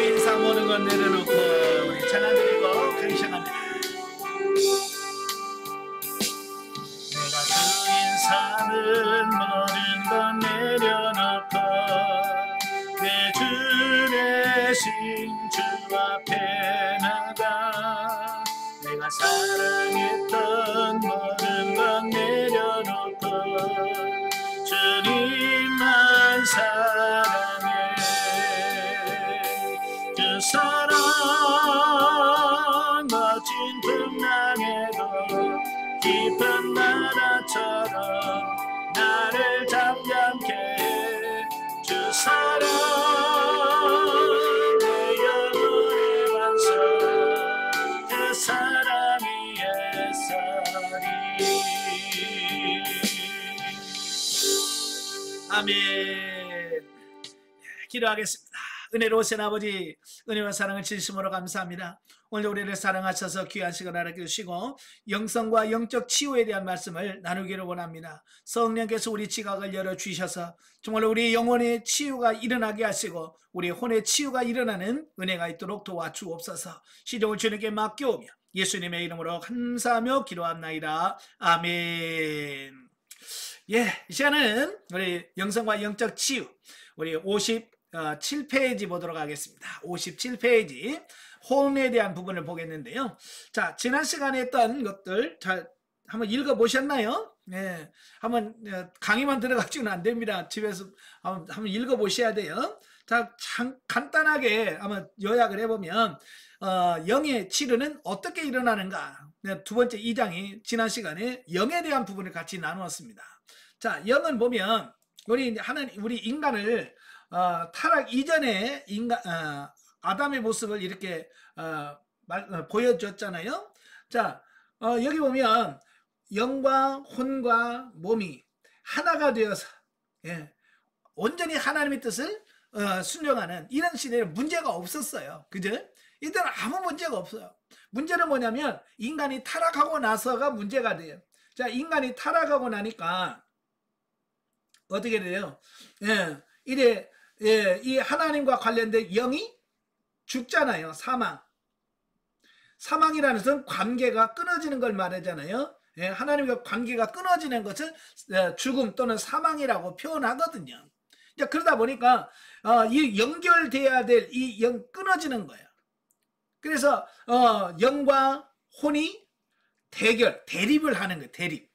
인사 모든 건 내려놓고 우리 찬양 드리고 가기 시작합니다. 내가 주 인사는 모든 건 내려놓고 내 주 대신 주 앞에 나가 내가 사랑했던 모든 건 내려놓고 주님만 사랑해. 주 사랑 멋진 풍랑에도 깊은 바다처럼 나를 잠잠케 해. 주 사랑 내 영혼의 반석 그 사랑이 애써리. 아멘. 기도하겠습니다. 은혜로우신 아버지, 은혜와 사랑을 진심으로 감사합니다. 오늘 우리를 사랑하셔서 귀한 시간 알게 주시고 영성과 영적 치유에 대한 말씀을 나누기를 원합니다. 성령께서 우리 지각을 열어주셔서 정말 우리 영혼의 치유가 일어나게 하시고 우리 혼의 치유가 일어나는 은혜가 있도록 도와주옵소서. 시종을 주님께 맡겨오며 예수님의 이름으로 감사하며 기도합나이다. 아멘. 이 시간은 우리 영성과 영적 치유, 우리 57페이지 보도록 하겠습니다. 57페이지 혼에 대한 부분을 보겠는데요. 자, 지난 시간에 했던 것들 잘 한번 읽어보셨나요? 네, 한번 강의만 들어가지고는 안 됩니다. 집에서 한번 읽어보셔야 돼요. 자, 간단하게 한번 요약을 해보면 영의 치료는 어떻게 일어나는가? 두 번째 2장이 지난 시간에 영에 대한 부분을 같이 나누었습니다. 자, 영은 보면 우리 인간을 타락 이전에 아담의 모습을 이렇게 보여줬잖아요. 자, 여기 보면 영과 혼과 몸이 하나가 되어서 온전히 하나님의 뜻을 순종하는 이런 시대에 문제가 없었어요. 그죠? 이때는 아무 문제가 없어요. 문제는 뭐냐면 인간이 타락하고 나서가 문제가 돼요. 자, 인간이 타락하고 나니까 어떻게 돼요? 이 하나님과 관련된 영이 죽잖아요. 사망이라는 것은 관계가 끊어지는 걸 말하잖아요. 하나님과 관계가 끊어지는 것을 죽음 또는 사망이라고 표현하거든요. 그러다 보니까 이 연결돼야 될 이 영 끊어지는 거예요. 그래서 영과 혼이 대립을 하는 거예요. 대립.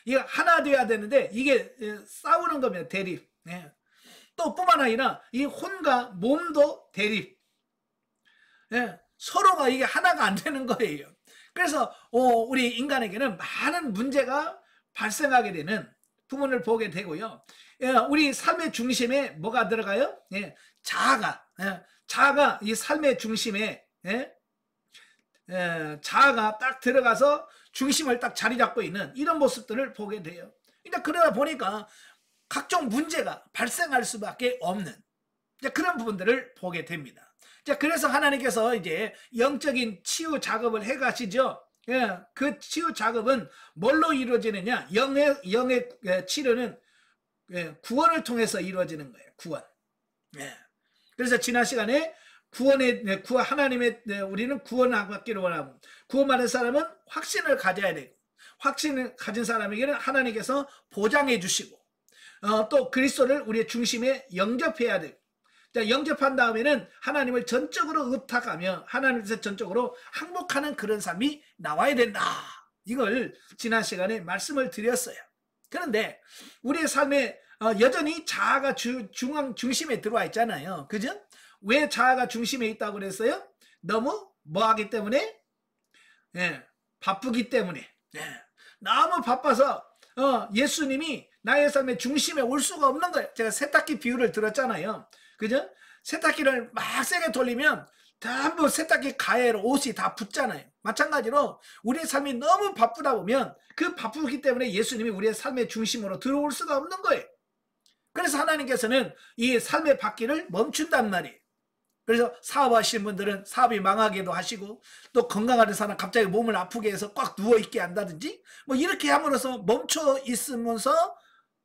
이게 하나 돼야 되는데 이게 싸우는 겁니다. 대립. 또 뿐만 아니라 이 혼과 몸도 대립. 서로가 이게 하나가 안 되는 거예요. 그래서 우리 인간에게는 많은 문제가 발생하게 되는 부분을 보게 되고요. 우리 삶의 중심에 뭐가 들어가요? 자아가 이 삶의 중심에 자아가 딱 들어가서 중심을 딱 자리 잡고 있는 이런 모습들을 보게 돼요. 그러다 보니까 각종 문제가 발생할 수밖에 없는 그런 부분들을 보게 됩니다. 그래서 하나님께서 이제 영적인 치유 작업을 해 가시죠. 그 치유 작업은 뭘로 이루어지느냐? 영의 치료는 구원을 통해서 이루어지는 거예요. 구원. 그래서 지난 시간에 하나님의 우리는 구원받기를 원하고 구원받은 사람은 확신을 가져야 되고 확신을 가진 사람에게는 하나님께서 보장해 주시고 또 그리스도를 우리의 중심에 영접해야 되고 영접한 다음에는 하나님을 전적으로 의탁하며 하나님께서 전적으로 항복하는 그런 삶이 나와야 된다. 이걸 지난 시간에 말씀을 드렸어요. 그런데 우리의 삶에 여전히 자아가 중심에 들어와 있잖아요. 그죠? 왜 자아가 중심에 있다고 그랬어요? 너무 뭐하기 때문에? 바쁘기 때문에. 너무 바빠서 예수님이 나의 삶의 중심에 올 수가 없는 거예요. 제가 세탁기 비유를 들었잖아요. 그죠? 세탁기를 막 세게 돌리면 전부 세탁기 가해로 옷이 다 붙잖아요. 마찬가지로 우리의 삶이 너무 바쁘다 보면 그 바쁘기 때문에 예수님이 우리의 삶의 중심으로 들어올 수가 없는 거예요. 그래서 하나님께서는 이 삶의 바퀴를 멈춘단 말이에요. 그래서 사업하시는 분들은 사업이 망하게도 하시고 또 건강하는 사람 갑자기 몸을 아프게 해서 꽉 누워있게 한다든지 뭐 이렇게 함으로써 멈춰 있으면서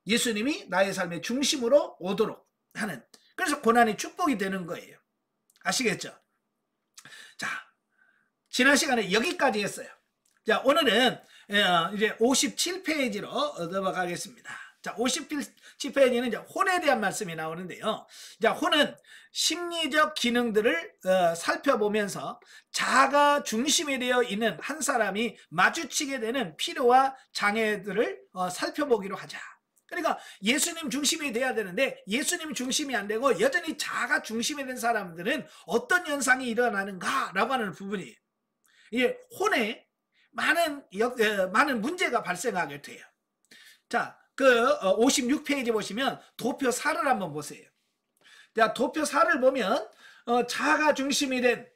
예수님이 나의 삶의 중심으로 오도록 하는, 그래서 고난이 축복이 되는 거예요. 아시겠죠? 자, 지난 시간에 여기까지 했어요. 자, 오늘은 이제 57페이지로 넘어가겠습니다. 자, 57페이지는 이제 혼에 대한 말씀이 나오는데요. 자, 혼은 심리적 기능들을 살펴보면서 자아가 중심이 되어 있는 한 사람이 마주치게 되는 필요와 장애들을 살펴보기로 하자. 그러니까 예수님 중심이 돼야 되는데 예수님 중심이 안 되고 여전히 자아가 중심이 된 사람들은 어떤 현상이 일어나는가라고 하는 부분이에요. 이게 혼에 많은 문제가 발생하게 돼요. 자, 그 56페이지 보시면 도표 4를 한번 보세요. 자, 도표 4를 보면 자아가 중심이 된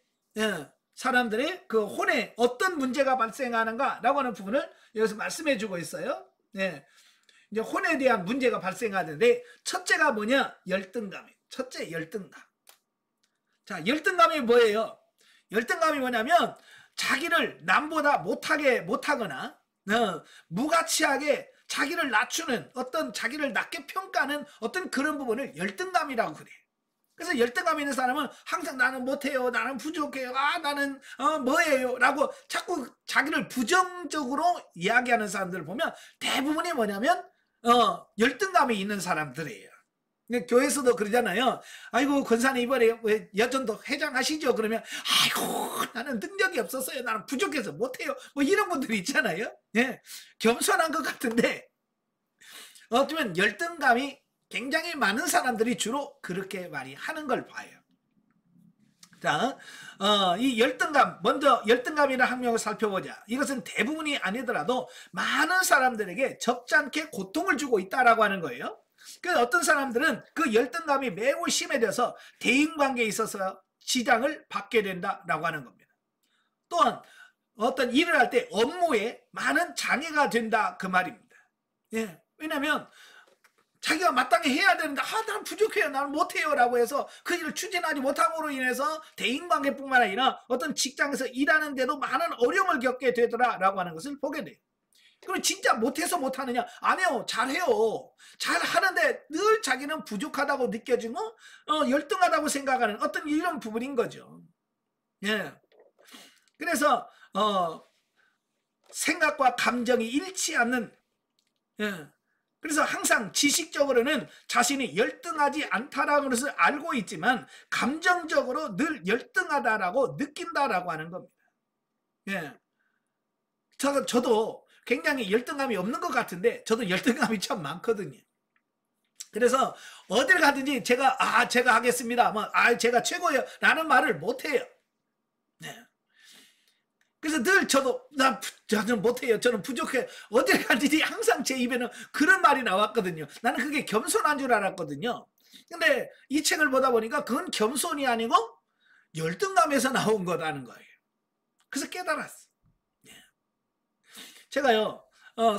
사람들의 그 혼에 어떤 문제가 발생하는가라고 하는 부분을 여기서 말씀해 주고 있어요. 네. 이제 혼에 대한 문제가 발생하는데 첫째가 뭐냐? 열등감이에요. 첫째, 열등감. 자, 열등감이 뭐예요? 열등감이 뭐냐면 자기를 남보다 못하거나 무가치하게 자기를 낮추는 어떤 자기를 낮게 평가하는 어떤 그런 부분을 열등감이라고 그래요. 그래서 열등감 있는 사람은 항상 나는 못해요, 나는 부족해요, 나는 뭐예요 라고 자꾸 자기를 부정적으로 이야기하는 사람들을 보면 대부분이 뭐냐면 열등감이 있는 사람들이에요. 교회에서도 그러잖아요. 아이고 권사님 이번에 왜 여전도 회장하시죠? 그러면 아이고 나는 능력이 없었어요, 나는 부족해서 못해요, 뭐 이런 분들이 있잖아요. 예, 겸손한 것 같은데 어쩌면 열등감이 굉장히 많은 사람들이 주로 그렇게 많이 하는 걸 봐요. 자, 이 열등감, 먼저 열등감이라는 학명을 살펴보자. 이것은 대부분이 아니더라도 많은 사람들에게 적잖게 고통을 주고 있다라고 하는 거예요. 그 어떤 사람들은 그 열등감이 매우 심해져서 대인관계에 있어서 지장을 받게 된다라고 하는 겁니다. 또한 어떤 일을 할 때 업무에 많은 장애가 된다 그 말입니다. 예, 왜냐하면 자기가 마땅히 해야 되는데 난 부족해요, 나는 못해요 라고 해서 그 일을 추진하지 못함으로 인해서 대인관계뿐만 아니라 어떤 직장에서 일하는데도 많은 어려움을 겪게 되더라라고 하는 것을 보게 돼요. 그럼 진짜 못해서 못하느냐? 아니요, 잘해요. 잘하는데 늘 자기는 부족하다고 느껴지고 열등하다고 생각하는 어떤 이런 부분인 거죠. 예. 그래서 생각과 감정이 잃지 않는, 예. 그래서 항상 지식적으로는 자신이 열등하지 않다라는 것을 알고 있지만 감정적으로 늘 열등하다라고 느낀다라고 하는 겁니다. 예. 저도 굉장히 열등감이 없는 것 같은데 저도 열등감이 참 많거든요. 그래서 어딜 가든지 제가 하겠습니다, 제가 최고예요 라는 말을 못해요. 네. 그래서 늘 저는 못해요, 저는 부족해요, 어딜 가든지 항상 제 입에는 그런 말이 나왔거든요. 나는 그게 겸손한 줄 알았거든요. 근데 이 책을 보다 보니까 그건 겸손이 아니고 열등감에서 나온 거라는 거예요. 그래서 깨달았어. 제가요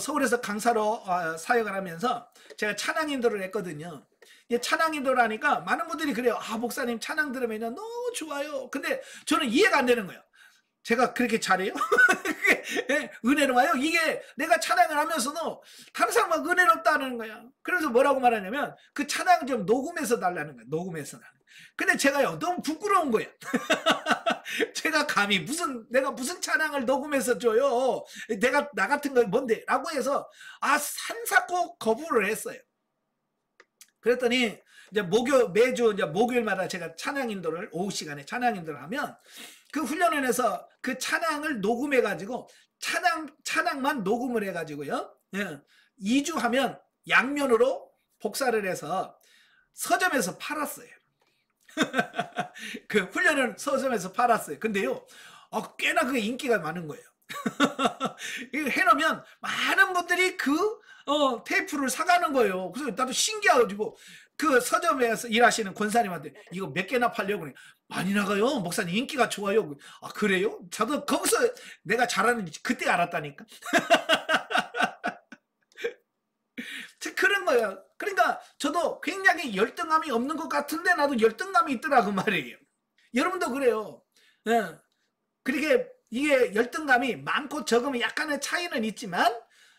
서울에서 강사로 사역을 하면서 제가 찬양 인도를 했거든요. 찬양 인도를 하니까 많은 분들이 그래요. 목사님 찬양 들으면 너무 좋아요. 근데 저는 이해가 안 되는 거예요. 제가 그렇게 잘해요? 그게 은혜로워요? 이게 내가 찬양을 하면서도 다른 사람은 은혜롭다는 거야. 그래서 뭐라고 말하냐면 그 찬양 좀 녹음해서 달라는 거야. 녹음해서 달라는 거야. 근데 제가요 너무 부끄러운 거야. 제가 감히 내가 무슨 찬양을 녹음해서 줘요, 내가 나 같은 거 뭔데 라고 해서 산사코 거부를 했어요. 그랬더니 이제 매주 이제 목요일마다 제가 찬양 인도를 오후 시간에 찬양 인도를 하면 그 훈련을 해서 그 찬양을 녹음해 가지고 찬양만 녹음을 해 가지고요 2주 하면 양면으로 복사를 해서 서점에서 팔았어요. 그 훈련을 서점에서 팔았어요. 근데요 꽤나 그게 인기가 많은 거예요. 이거 해놓으면 많은 분들이 그 테이프를 사가는 거예요. 그래서 나도 신기해가지고 그 서점에서 일하시는 권사님한테 이거 몇 개나 팔려고 그래. 많이 나가요, 목사님 인기가 좋아요. 그래요? 저도 거기서 내가 잘하는지 그때 알았다니까. 그런 거예요. 그러니까 저도 굉장히 열등감이 없는 것 같은데 나도 열등감이 있더라고 말이에요. 여러분도 그래요. 그렇게 이게 열등감이 많고 적으면 약간의 차이는 있지만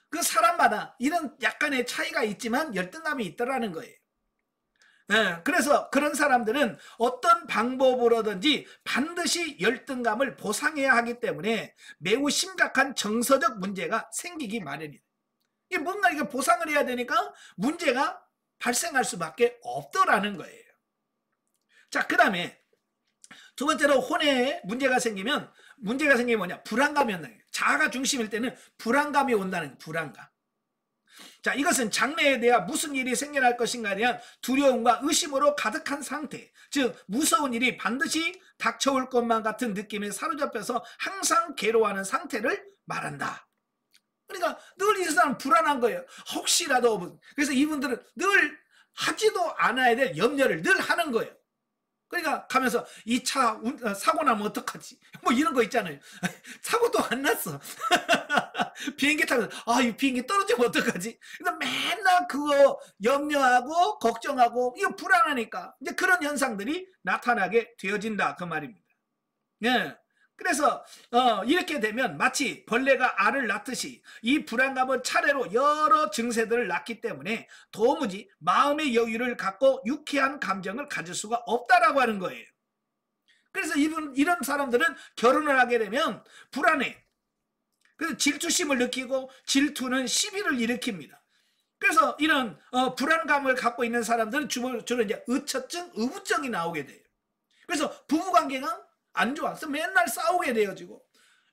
그 사람마다 이런 약간의 차이가 있지만 열등감이 있더라는 거예요. 예, 그래서 그런 사람들은 어떤 방법으로든지 반드시 열등감을 보상해야 하기 때문에 매우 심각한 정서적 문제가 생기기 마련이에요. 이게 뭔가 이게 보상을 해야 되니까 문제가 발생할 수밖에 없더라는 거예요. 자, 그 다음에 두 번째로 혼에 문제가 생기면 뭐냐? 불안감이 온다는 거예요. 자아가 중심일 때는 불안감이 온다는 거예요. 불안감. 자, 이것은 장래에 대한 무슨 일이 생겨날 것인가에 대한 두려움과 의심으로 가득한 상태, 즉 무서운 일이 반드시 닥쳐올 것만 같은 느낌에 사로잡혀서 항상 괴로워하는 상태를 말한다. 그러니까 늘 이 사람은 불안한 거예요. 혹시라도. 그래서 이분들은 늘 하지도 않아야 될 염려를 늘 하는 거예요. 그러니까 가면서 이 차 사고 나면 어떡하지? 뭐 이런 거 있잖아요. 사고도 안 났어. 비행기 타면서 이 비행기 떨어지면 어떡하지? 그래서 맨날 그거 염려하고 걱정하고 이거 불안하니까 이제 그런 현상들이 나타나게 되어진다 그 말입니다. 예. 그래서 이렇게 되면 마치 벌레가 알을 낳듯이 이 불안감은 차례로 여러 증세들을 낳기 때문에 도무지 마음의 여유를 갖고 유쾌한 감정을 가질 수가 없다라고 하는 거예요. 그래서 이런 사람들은 결혼을 하게 되면 불안해. 그래서 질투심을 느끼고 질투는 시비를 일으킵니다. 그래서 이런 불안감을 갖고 있는 사람들은 주로 이제 의처증, 의부증이 나오게 돼요. 그래서 부부관계가 안 좋아. 그래서 맨날 싸우게 되어지고,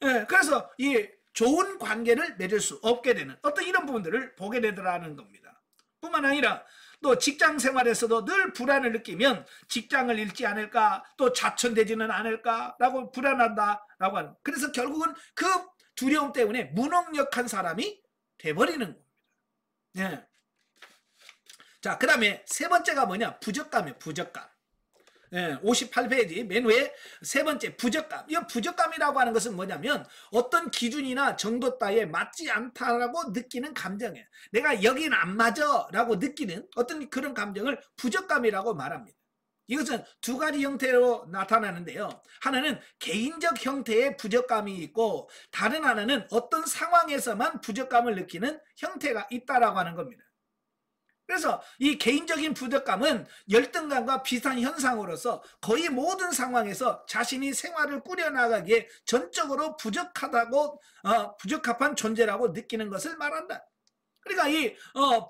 예, 그래서 이 좋은 관계를 맺을 수 없게 되는 어떤 이런 부분들을 보게 되더라는 겁니다. 뿐만 아니라 또 직장 생활에서도 늘 불안을 느끼면 직장을 잃지 않을까, 또 자천되지는 않을까라고 불안한다라고 하는. 그래서 결국은 그 두려움 때문에 무능력한 사람이 돼버리는 겁니다. 예. 자, 그 다음에 세 번째가 뭐냐? 부적감이에요. 부적감. 58페이지 맨 위에 세 번째 부적감. 이 부적감이라고 하는 것은 뭐냐면 어떤 기준이나 정도 따위에 맞지 않다라고 느끼는 감정이에요. 내가 여기는 안 맞아 라고 느끼는 어떤 그런 감정을 부적감이라고 말합니다. 이것은 두 가지 형태로 나타나는데요. 하나는 개인적 형태의 부적감이 있고 다른 하나는 어떤 상황에서만 부적감을 느끼는 형태가 있다라고 하는 겁니다. 그래서 이 개인적인 부적감은 열등감과 비슷한 현상으로서 거의 모든 상황에서 자신이 생활을 꾸려나가기에 전적으로 부적합한 존재라고 느끼는 것을 말한다. 그러니까 이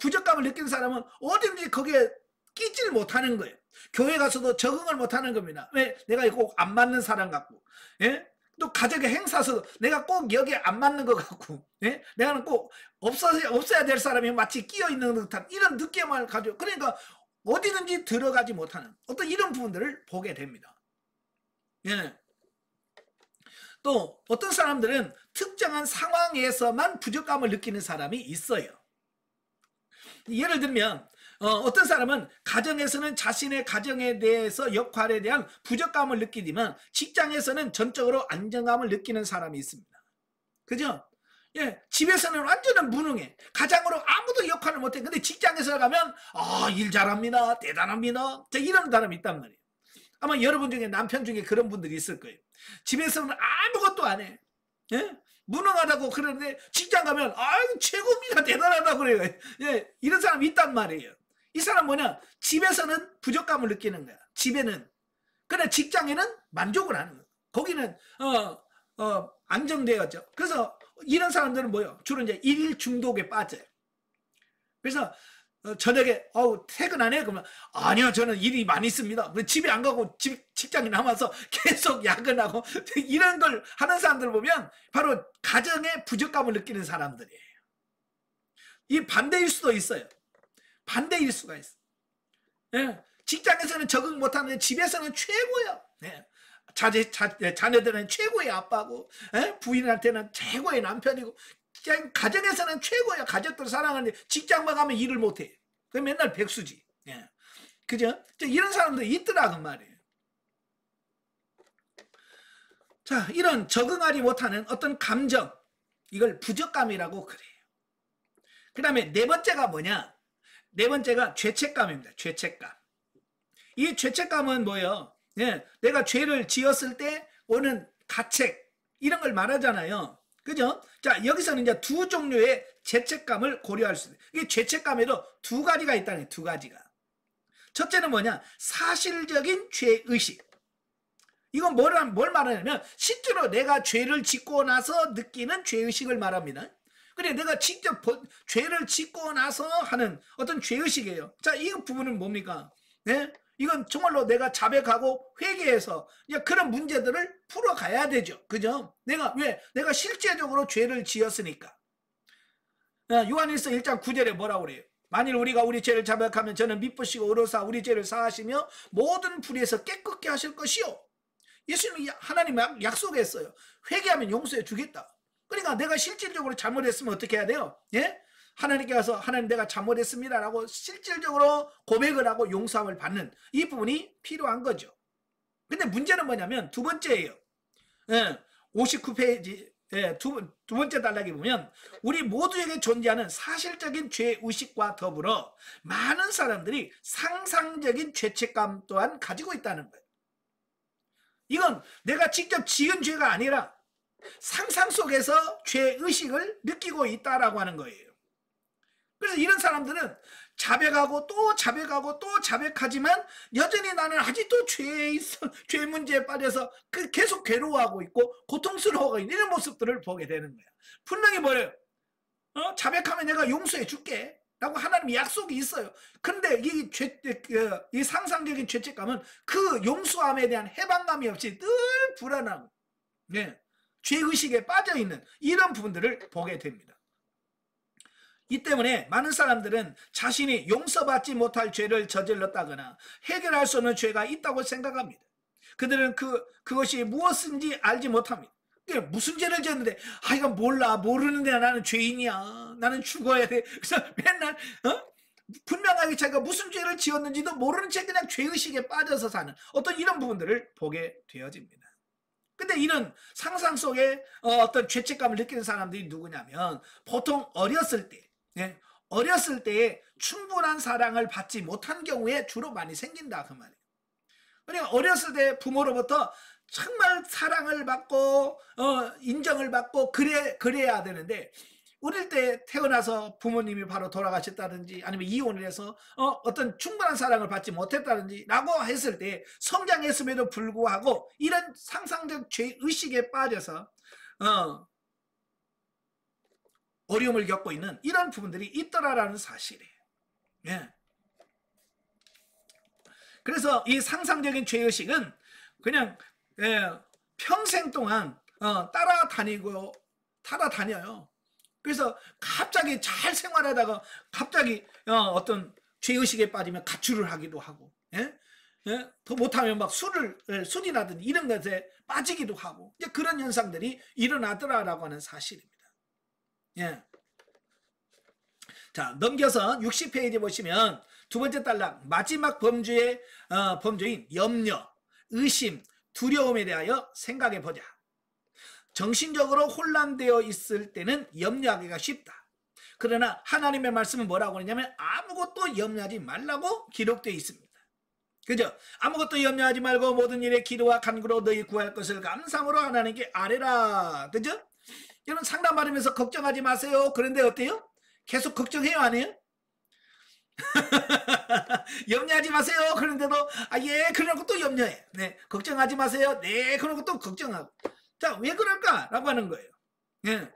부적감을 느끼는 사람은 어딘지 거기에 끼질 못하는 거예요. 교회 가서도 적응을 못하는 겁니다. 왜? 내가 꼭 안 맞는 사람 같고, 예? 또 가족의 행사에서 내가 꼭 여기에 안 맞는 것 같고, 예? 내가는 꼭 없어야 될 사람이 마치 끼어 있는 듯한 이런 느낌을 가지고, 그러니까 어디든지 들어가지 못하는 어떤 이런 부분들을 보게 됩니다. 예. 또 어떤 사람들은 특정한 상황에서만 부족감을 느끼는 사람이 있어요. 예를 들면 어떤 사람은 가정에서는 자신의 가정에 대해서 역할에 대한 부족감을 느끼지만 직장에서는 전적으로 안정감을 느끼는 사람이 있습니다. 그죠? 예, 집에서는 완전히 무능해. 가장으로 아무도 역할을 못해. 근데 직장에서 가면 일 잘합니다. 대단합니다. 이런 사람이 있단 말이에요. 아마 여러분 중에 남편 중에 그런 분들이 있을 거예요. 집에서는 아무것도 안 해. 예? 무능하다고 그러는데 직장 가면 최고입니다. 대단하다고 그래요. 예, 이런 사람이 있단 말이에요. 이 사람 뭐냐? 집에서는 부족감을 느끼는 거야. 집에는. 그러나 직장에는 만족을 하는 거야. 거기는 안정되었죠. 그래서 이런 사람들은 뭐예요? 주로 이제 일 중독에 빠져요. 그래서 저녁에 퇴근하네? 그러면 아니요, 저는 일이 많이 있습니다. 집에 안 가고 직장에 남아서 계속 야근하고 이런 걸 하는 사람들 보면 바로 가정에 부족감을 느끼는 사람들이에요. 이 반대일 수도 있어요. 반대일 수가 있어. 예, 직장에서는 적응 못하는데 집에서는 최고야. 예, 자녀들은 최고의 아빠고, 예? 부인한테는 최고의 남편이고, 가정에서는 최고야. 가족들 사랑하는데 직장만 가면 일을 못해. 그 맨날 백수지. 예. 그죠? 이런 사람들이 있더라고 말이에요. 자, 이런 적응하지 못하는 어떤 감정, 이걸 부적감이라고 그래요. 그 다음에 네 번째가 뭐냐? 네 번째가 죄책감입니다. 죄책감. 이 죄책감은 뭐예요? 예, 내가 죄를 지었을 때 오는 가책, 이런 걸 말하잖아요. 그죠? 자, 여기서는 이제 두 종류의 죄책감을 고려할 수 있어요. 이게 죄책감에도 두 가지가 있다는 거예요. 두 가지가. 첫째는 뭐냐? 사실적인 죄의식. 이건 뭘 말하냐면 실제로 내가 죄를 짓고 나서 느끼는 죄의식을 말합니다. 그래, 내가 직접 죄를 짓고 나서 하는 어떤 죄의식이에요. 자, 이 부분은 뭡니까? 네? 이건 정말로 내가 자백하고 회개해서 그런 문제들을 풀어가야 되죠. 그죠? 내가 실제적으로 죄를 지었으니까. 요한일서 1장 9절에 뭐라고 그래요? 만일 우리가 우리 죄를 자백하면 저는 미쁘시고 의로사 우리 죄를 사하시며 모든 불의에서 깨끗게 하실 것이요. 예수님이 하나님 약속했어요. 회개하면 용서해 주겠다. 그러니까 내가 실질적으로 잘못했으면 어떻게 해야 돼요? 예? 하나님께 가서 하나님 내가 잘못했습니다 라고 실질적으로 고백을 하고 용서함을 받는 이 부분이 필요한 거죠. 근데 문제는 뭐냐면 두 번째예요. 59페이지 두 번째 단락에 보면 우리 모두에게 존재하는 사실적인 죄의식과 더불어 많은 사람들이 상상적인 죄책감 또한 가지고 있다는 거예요. 이건 내가 직접 지은 죄가 아니라 상상 속에서 죄의식을 느끼고 있다라고 하는 거예요. 그래서 이런 사람들은 자백하고 또 자백하고 또 자백하지만 여전히 나는 아직도 죄 문제에 빠져서 계속 괴로워하고 있고 고통스러워하고 있는 이런 모습들을 보게 되는 거야. 분명히 뭐래요? 자백하면 내가 용서해 줄게 라고 하나님의 약속이 있어요. 그런데 이 상상적인 죄책감은 그 용서함에 대한 해방감이 없이 늘 불안하고 죄의식에 빠져있는 이런 부분들을 보게 됩니다. 이 때문에 많은 사람들은 자신이 용서받지 못할 죄를 저질렀다거나 해결할 수 없는 죄가 있다고 생각합니다. 그들은 그것이 무엇인지 알지 못합니다. 무슨 죄를 지었는데 이건 몰라 모르는데 나는 죄인이야 나는 죽어야 돼. 그래서 맨날 분명하게 자기가 무슨 죄를 지었는지도 모르는 채 그냥 죄의식에 빠져서 사는 어떤 이런 부분들을 보게 되어집니다. 근데 이런 상상 속에 어떤 죄책감을 느끼는 사람들이 누구냐면 보통 어렸을 때에 충분한 사랑을 받지 못한 경우에 주로 많이 생긴다 그 말이에요. 그러니까 어렸을 때 부모로부터 정말 사랑을 받고 인정을 받고 그래야 되는데 어릴 때 태어나서 부모님이 바로 돌아가셨다든지 아니면 이혼을 해서 어떤 충분한 사랑을 받지 못했다든지 라고 했을 때 성장했음에도 불구하고 이런 상상적 죄의식에 빠져서 어려움을 겪고 있는 이런 부분들이 있더라라는 사실이에요. 예. 그래서 이 상상적인 죄의식은 그냥 평생 동안 따라다녀요. 그래서 갑자기 잘 생활하다가 갑자기 어떤 죄의식에 빠지면 가출을 하기도 하고 더 못하면 막 술이라든지 이런 것에 빠지기도 하고 이제 그런 현상들이 일어나더라라고 하는 사실입니다. 예. 자, 넘겨서 60페이지 보시면 두 번째 단락 마지막 범죄인 염려, 의심, 두려움에 대하여 생각해 보자. 정신적으로 혼란되어 있을 때는 염려하기가 쉽다. 그러나 하나님의 말씀은 뭐라고 그러냐면 아무것도 염려하지 말라고 기록되어 있습니다. 그죠? 아무것도 염려하지 말고 모든 일에 기도와 간구로 너희 구할 것을 감사함으로 하나님께 아뢰라. 그죠? 여러분 상담 받으면서 걱정하지 마세요. 그런데 어때요? 계속 걱정해요, 안 해요? 염려하지 마세요. 그런데도 그러고 또 염려해. 네, 걱정하지 마세요. 네, 그러고 또 걱정하고. 자, 왜 그럴까라고 하는 거예요. 예.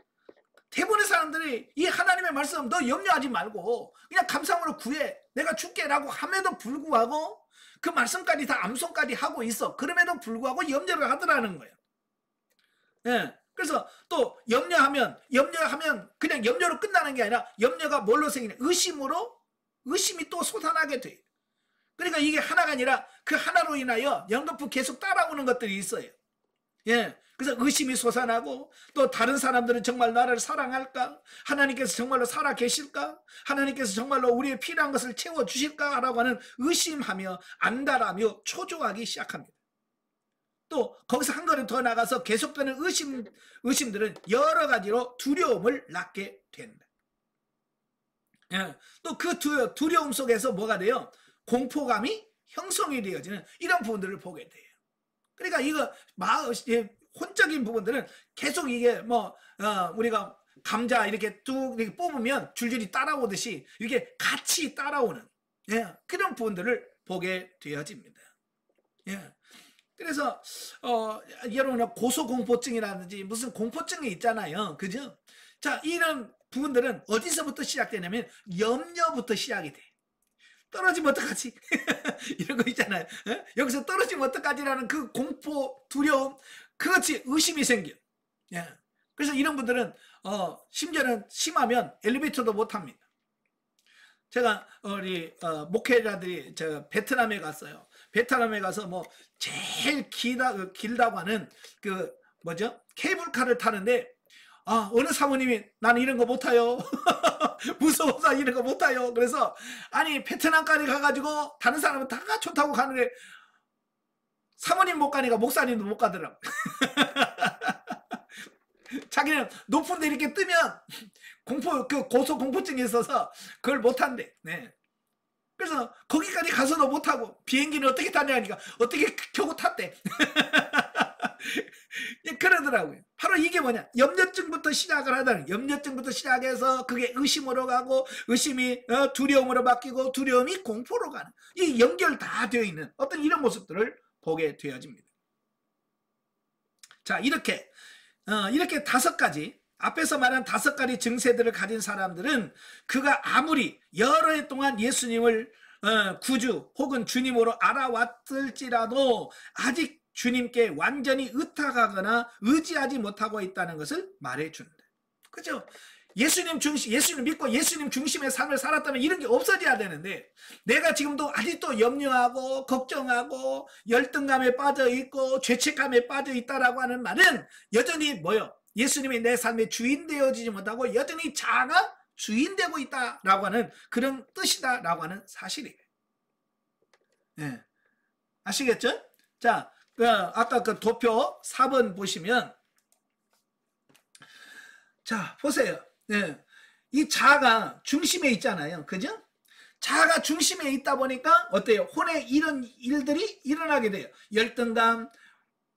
대부분의 사람들이 이 하나님의 말씀 너 염려하지 말고 그냥 감사함으로 구해 내가 줄게라고 함에도 불구하고 그 말씀까지 다 암송까지 하고 있어. 그럼에도 불구하고 염려를 하더라는 거예요. 예. 그래서 또 염려하면 그냥 염려로 끝나는 게 아니라 염려가 뭘로 생기냐? 의심이 또 솟아나게 돼. 그러니까 이게 하나가 아니라 그 하나로 인하여 연거푸 계속 따라오는 것들이 있어요. 예. 그래서 의심이 솟아나고 또 다른 사람들은 정말 나를 사랑할까? 하나님께서 정말로 살아 계실까? 하나님께서 정말로 우리의 필요한 것을 채워주실까? 라고 하는 의심하며 안달하며 초조하기 시작합니다. 또 거기서 한 걸음 더 나가서 계속되는 의심들은 여러 가지로 두려움을 낳게 된다. 예. 또 그 두려움 속에서 뭐가 돼요? 공포감이 형성이 되어지는 이런 부분들을 보게 돼요. 그러니까 이거 혼적인 부분들은 계속 이게 우리가 감자 이렇게 뚝 이렇게 뽑으면 줄줄이 따라오듯이 이렇게 같이 따라오는 그런 부분들을 보게 되어집니다. 예. 그래서 여러분 고소공포증이라든지 무슨 공포증이 있잖아요. 그죠? 자, 이런 부분들은 어디서부터 시작되냐면 염려부터 시작이 돼. 떨어지면 어떡하지? 이런 거 있잖아요. 여기서 떨어지면 어떡하지라는 그 공포, 두려움, 그것이 의심이 생겨. 예. 그래서 이런 분들은 심지어는 심하면 엘리베이터도 못 합니다. 제가 우리 목회자들이 제가 베트남에 갔어요. 베트남에 가서 뭐 제일 길다고 하는 그 뭐죠? 케이블카를 타는데 어느 사모님이 나는 이런 거 못 타요. 무서워서 이런 거 못 타요. 그래서 아니 베트남까지 가가지고 다른 사람은 다 좋다고 가는데 사모님 못 가니까 목사님도 못 가더라고. 자기는 높은 데 이렇게 뜨면 고소 공포증이 있어서 그걸 못 한대. 네. 그래서 거기까지 가서도 못 타고 비행기는 어떻게 타냐니까 어떻게 겨우 탔대. 그러더라고요. 바로 이게 뭐냐? 염려증부터 시작을 하다는, 염려증부터 시작해서 그게 의심으로 가고 의심이 두려움으로 바뀌고 두려움이 공포로 가는, 이 연결 다 되어 있는 어떤 이런 모습들을 보게 되어집니다. 자, 이렇게 5가지, 앞에서 말한 5가지 증세들을 가진 사람들은 그가 아무리 여러 해 동안 예수님을 구주 혹은 주님으로 알아왔을지라도 아직 주님께 완전히 의탁하거나 의지하지 못하고 있다는 것을 말해준다. 그죠? 예수님 믿고 예수님 중심의 삶을 살았다면 이런 게 없어져야 되는데, 내가 지금도 아직도 염려하고 걱정하고 열등감에 빠져있고 죄책감에 빠져있다라고 하는 말은 여전히 뭐요? 예수님이 내 삶의 주인 되어지지 못하고 여전히 자아가 주인되고 있다라고 하는 그런 뜻이다라고 하는 사실이에요. 네. 아시겠죠? 자, 아까 그 도표 4번 보시면, 자, 보세요. 네. 이 자아가 중심에 있잖아요. 그죠? 자아가 중심에 있다 보니까 어때요? 혼에 이런 일들이 일어나게 돼요. 열등감,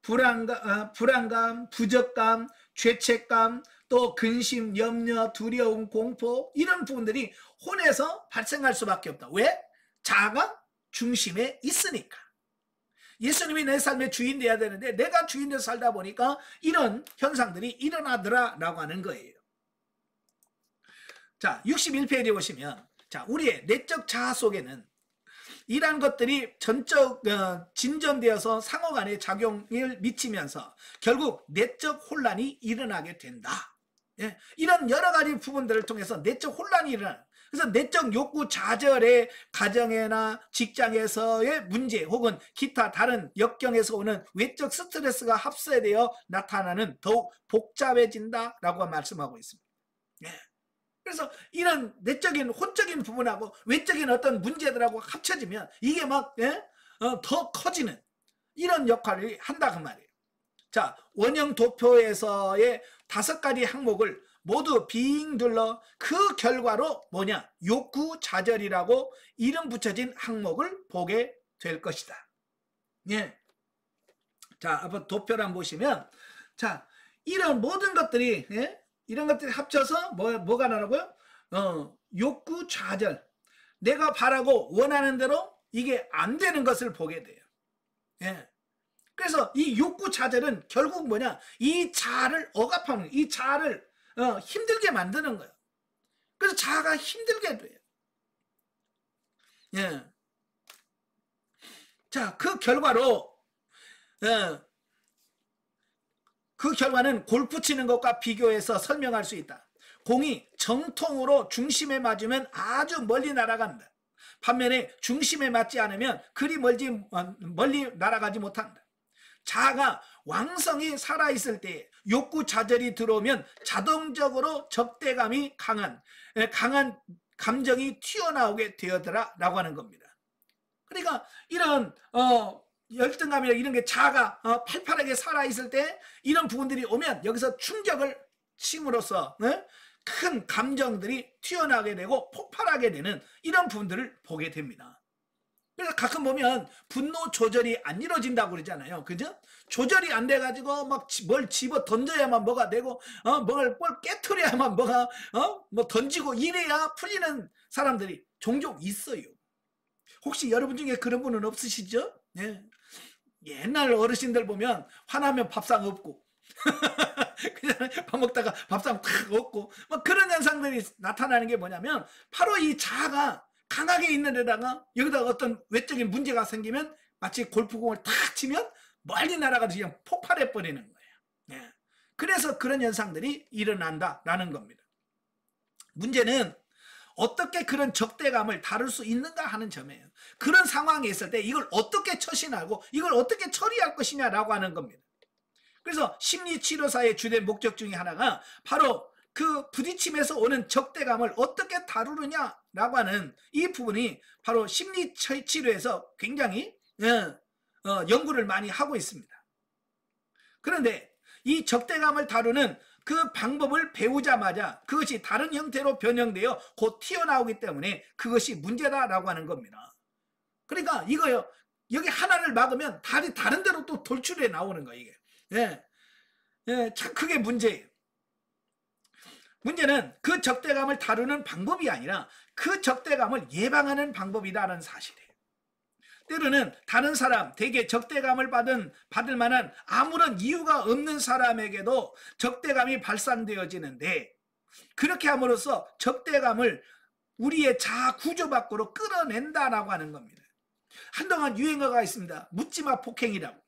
불안감, 부적감, 죄책감, 또 근심, 염려, 두려움, 공포, 이런 부분들이 혼에서 발생할 수밖에 없다. 왜? 자아가 중심에 있으니까. 예수님이 내 삶의 주인 돼야 되는데 내가 주인 돼서 살다 보니까 이런 현상들이 일어나더라라고 하는 거예요. 자, 61페이지 보시면, 자, 우리의 내적 자아 속에는 이러한 것들이 진전되어서 상호간에 작용을 미치면서 결국 내적 혼란이 일어나게 된다. 예, 이런 여러 가지 부분들을 통해서 내적 혼란이 일어나는, 그래서 내적 욕구 좌절의 가정이나 직장에서의 문제 혹은 기타 다른 역경에서 오는 외적 스트레스가 합세되어 나타나는 더욱 복잡해진다라고 말씀하고 있습니다. 예. 그래서 이런 내적인 혼적인 부분하고 외적인 어떤 문제들하고 합쳐지면 이게 막 더 커지는 이런 역할을 한다 그 말이에요. 자, 원형 도표에서의 5가지 항목을 모두 빙 둘러 그 결과로 뭐냐? 욕구 좌절이라고 이름 붙여진 항목을 보게 될 것이다. 예. 자, 한번 도표를 한번 보시면, 자, 이런 모든 것들이, 예? 이런 것들이 합쳐서 뭐가 나라고요? 욕구 좌절. 내가 바라고 원하는 대로 이게 안 되는 것을 보게 돼요. 예. 그래서 이 욕구 좌절은 결국 뭐냐? 이 자아를 억압하는, 이 자아를 힘들게 만드는 거예요. 그래서 자아가 힘들게 돼요. 예. 자, 그 결과로, 그 결과는 골프 치는 것과 비교해서 설명할 수 있다. 공이 정통으로 중심에 맞으면 아주 멀리 날아간다. 반면에 중심에 맞지 않으면 그리 멀리 날아가지 못한다. 자아가 왕성히 살아있을 때 욕구 좌절이 들어오면 자동적으로 적대감이 강한 감정이 튀어나오게 되었더라 라고 하는 겁니다. 그러니까 이런 열등감이나 이런 게 자아가 팔팔하게 살아있을 때 이런 부분들이 오면 여기서 충격을 침으로써 큰 감정들이 튀어나오게 되고 폭발하게 되는 이런 부분들을 보게 됩니다. 그래서 가끔 보면 분노 조절이 안 이루어진다고 그러잖아요. 그죠? 조절이 안 돼가지고 막 뭘 집어 던져야만 뭐가 되고, 뭘 깨트려야만 뭐가, 뭐 던지고 이래야 풀리는 사람들이 종종 있어요. 혹시 여러분 중에 그런 분은 없으시죠? 예. 옛날 어르신들 보면 화나면 밥상 없고 그냥 밥 먹다가 밥상 탁 없고 뭐 그런 현상들이 나타나는 게 뭐냐면 바로 이 자아가 강하게 있는 데다가 여기다가 어떤 외적인 문제가 생기면 마치 골프공을 탁 치면 멀리 날아가서 그냥 폭발해 버리는 거예요. 예. 그래서 그런 현상들이 일어난다라는 겁니다. 문제는 어떻게 그런 적대감을 다룰 수 있는가 하는 점이에요. 그런 상황이 있을 때 이걸 어떻게 처신하고 이걸 어떻게 처리할 것이냐라고 하는 겁니다. 그래서 심리치료사의 주된 목적 중에 하나가 바로 그 부딪힘에서 오는 적대감을 어떻게 다루느냐라고 하는 이 부분이 바로 심리치료에서 굉장히 연구를 많이 하고 있습니다. 그런데 이 적대감을 다루는 그 방법을 배우자마자 그것이 다른 형태로 변형되어 곧 튀어나오기 때문에 그것이 문제다라고 하는 겁니다. 그러니까 이거요, 여기 하나를 막으면 다른 데로 또 돌출해 나오는 거예요, 이게. 예. 예, 참 그게 문제예요. 문제는 그 적대감을 다루는 방법이 아니라 그 적대감을 예방하는 방법이라는 사실이에요. 때로는 다른 사람, 대개 적대감을 받을 만한 아무런 이유가 없는 사람에게도 적대감이 발산되어지는데 그렇게 함으로써 적대감을 우리의 자아 구조 밖으로 끌어낸다라고 하는 겁니다. 한동안 유행어가 있습니다. 묻지마 폭행이라고.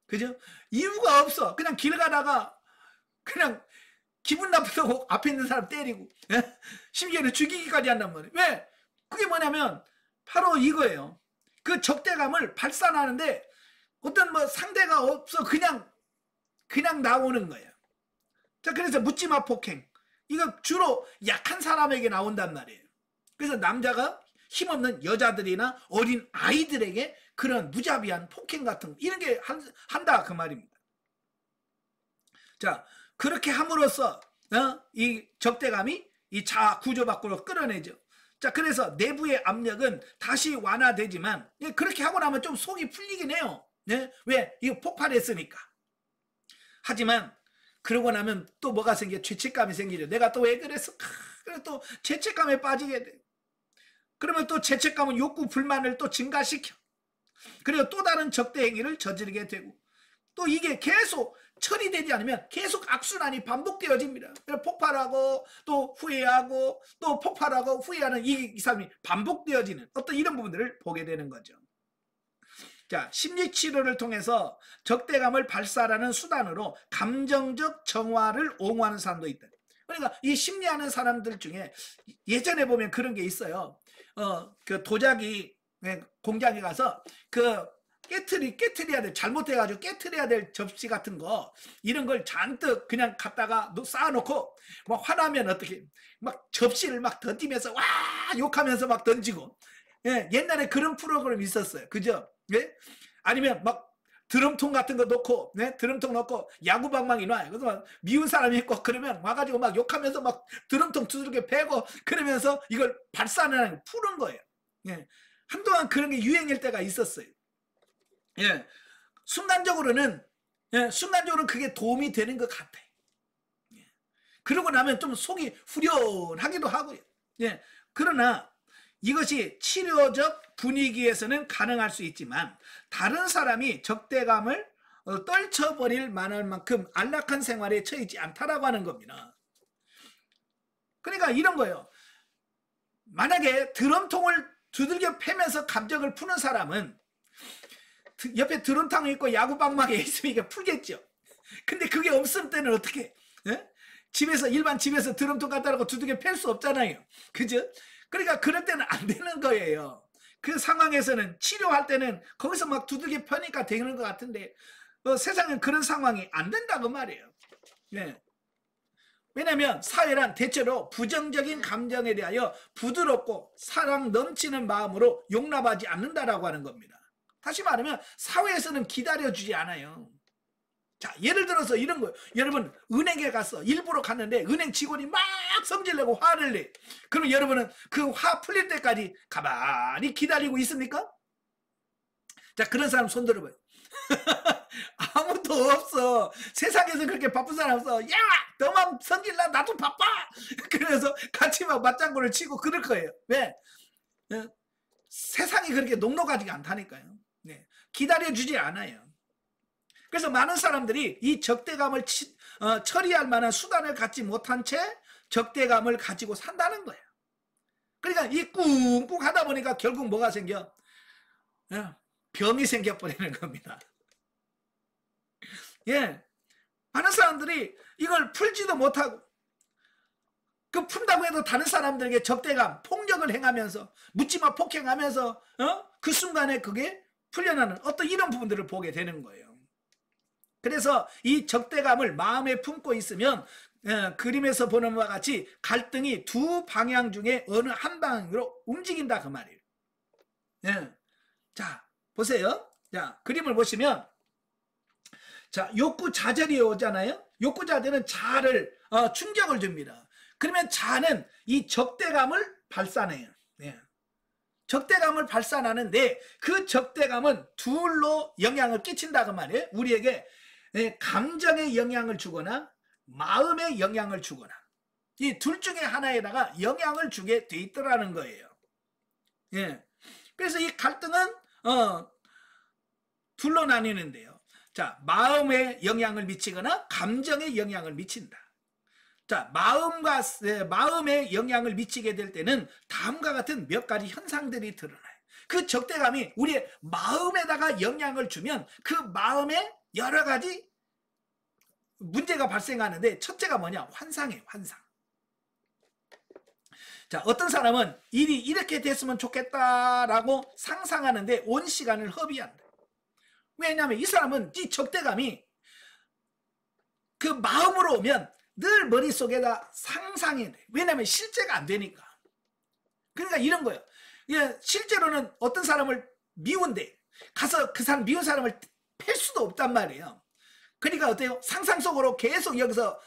그죠? 이유가 없어. 그냥 길 가다가 그냥 기분 나쁘다고 앞에 있는 사람 때리고 심지어는 죽이기까지 한단 말이에요. 왜? 그게 뭐냐면 바로 이거예요. 그 적대감을 발산하는데 어떤 뭐 상대가 없어 그냥 나오는 거예요. 자, 그래서 묻지마 폭행. 이거 주로 약한 사람에게 나온단 말이에요. 그래서 남자가 힘없는 여자들이나 어린 아이들에게 그런 무자비한 폭행 같은 이런 게 한다 그 말입니다. 자, 그렇게 함으로써 이 적대감이 이 자아 구조 밖으로 끌어내죠. 자, 그래서 내부의 압력은 다시 완화되지만 그렇게 하고 나면 좀 속이 풀리긴 해요. 네? 왜? 이거 폭발했으니까. 하지만 그러고 나면 또 뭐가 생겨? 죄책감이 생기죠. 내가 또 왜 그랬어? 그래 또 죄책감에 빠지게 돼. 그러면 또 죄책감은 욕구 불만을 또 증가시켜. 그리고 또 다른 적대 행위를 저지르게 되고 또 이게 계속 처리되지 않으면 계속 악순환이 반복되어집니다. 폭발하고 또 후회하고 또 폭발하고 후회하는 이 사람이 반복되어지는 어떤 이런 부분들을 보게 되는 거죠. 자, 심리치료를 통해서 적대감을 발산하는 수단으로 감정적 정화를 옹호하는 사람도 있다. 그러니까 이 심리하는 사람들 중에 예전에 보면 그런 게 있어요. 그 도자기 공장에 가서 그 깨트려야 될, 잘못해가지고 깨트려야 될 접시 같은 거, 이런 걸 잔뜩 그냥 갖다가 쌓아놓고, 막 화나면 어떻게, 막 접시를 막 던지면서, 와! 욕하면서 막 던지고. 예, 옛날에 그런 프로그램이 있었어요. 그죠? 예? 아니면 막 드럼통 같은 거 놓고, 네? 드럼통 놓고 야구방망이 놔요. 그래서 막 미운 사람이 있고, 그러면 와가지고 막 욕하면서 막 드럼통 두들겨 패고, 그러면서 이걸 발산하는, 푸는 거예요. 예. 한동안 그런 게 유행일 때가 있었어요. 예, 순간적으로는 그게 도움이 되는 것 같아. 예. 그러고 나면 좀 속이 후련하기도 하고요. 예, 그러나 이것이 치료적 분위기에서는 가능할 수 있지만 다른 사람이 적대감을 떨쳐버릴 만할 만큼 안락한 생활에 처해있지 않다라고 하는 겁니다. 그러니까 이런 거예요. 만약에 드럼통을 두들겨 패면서 감정을 푸는 사람은 옆에 드럼통이 있고 야구방망이 있으면 이게 풀겠죠. 근데 그게 없을 때는 어떻게? 예? 일반 집에서 드럼통 갖다 놓고 두들겨 팰 수 없잖아요. 그죠? 그러니까 그럴 때는 안 되는 거예요. 그 상황에서는 치료할 때는 거기서 막 두들겨 펴니까 되는 것 같은데 세상엔 그런 상황이 안 된다고 말이에요. 예. 왜냐하면 사회란 대체로 부정적인 감정에 대하여 부드럽고 사랑 넘치는 마음으로 용납하지 않는다라고 하는 겁니다. 다시 말하면 사회에서는 기다려주지 않아요. 자, 예를 들어서 이런 거예요. 여러분 은행에 가서 일부러 갔는데 은행 직원이 막 성질내고 화를 내. 그럼 여러분은 그 화 풀릴 때까지 가만히 기다리고 있습니까? 자, 그런 사람 손 들어봐요. 아무도 없어. 세상에서 그렇게 바쁜 사람 없어. 야! 너만 성질나, 나도 바빠! 그래서 같이 막 맞장구를 치고 그럴 거예요. 왜? 세상이 그렇게 녹록하지가 않다니까요. 네. 기다려주지 않아요. 그래서 많은 사람들이 이 적대감을 처리할 만한 수단을 갖지 못한 채 적대감을 가지고 산다는 거예요. 그러니까 이 꿍꿍 하다 보니까 결국 뭐가 생겨? 병이 생겨버리는 겁니다. 예. 많은 사람들이 이걸 풀지도 못하고, 그 푼다고 해도 다른 사람들에게 적대감, 폭력을 행하면서, 묻지마 폭행하면서, 그 순간에 그게 풀려나는 어떤 이런 부분들을 보게 되는 거예요. 그래서 이 적대감을 마음에 품고 있으면 그림에서 보는 바와 같이 갈등이 두 방향 중에 어느 한 방향으로 움직인다 그 말이에요. 예. 자, 보세요. 자, 그림을 보시면, 자, 욕구 좌절이 오잖아요. 욕구 좌절은 자아를 충격을 줍니다. 그러면 자아는 이 적대감을 발산해요. 예. 적대감을 발산하는데 그 적대감은 둘로 영향을 끼친다 그 말이에요. 우리에게 감정에 영향을 주거나 마음에 영향을 주거나 이 둘 중에 하나에다가 영향을 주게 돼 있더라는 거예요. 예. 그래서 이 갈등은 둘로 나뉘는데요. 자, 마음에 영향을 미치거나 감정에 영향을 미친다. 자, 마음에 영향을 미치게 될 때는 다음과 같은 몇 가지 현상들이 드러나요. 그 적대감이 우리의 마음에다가 영향을 주면 그 마음에 여러 가지 문제가 발생하는데, 첫째가 뭐냐? 환상이에요. 환상. 자, 어떤 사람은 일이 이렇게 됐으면 좋겠다라고 상상하는데 온 시간을 허비한다. 왜냐하면 이 사람은 이 적대감이 그 마음으로 오면 늘 머릿속에다 상상이 돼. 왜냐하면 실제가 안 되니까. 그러니까 이런 거예요. 실제로는 어떤 사람을 미운데 가서 그 사람 미운 사람을 팰 수도 없단 말이에요. 그러니까 어때요? 상상 속으로 계속 여기서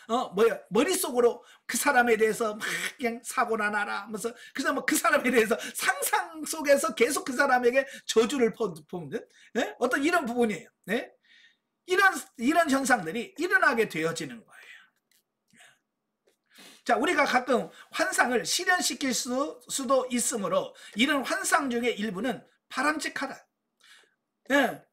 머릿속으로 그 사람에 대해서 막 그냥 사고나 나라 하면서 그 사람에 대해서 상상 속에서 계속 그 사람에게 저주를 퍼붓는 어떤 이런 부분이에요. 네? 이런 현상들이 일어나게 되어지는 거예요. 자, 우리가 가끔 환상을 실현시킬 수도 있으므로 이런 환상 중의 일부는 바람직하다. 예.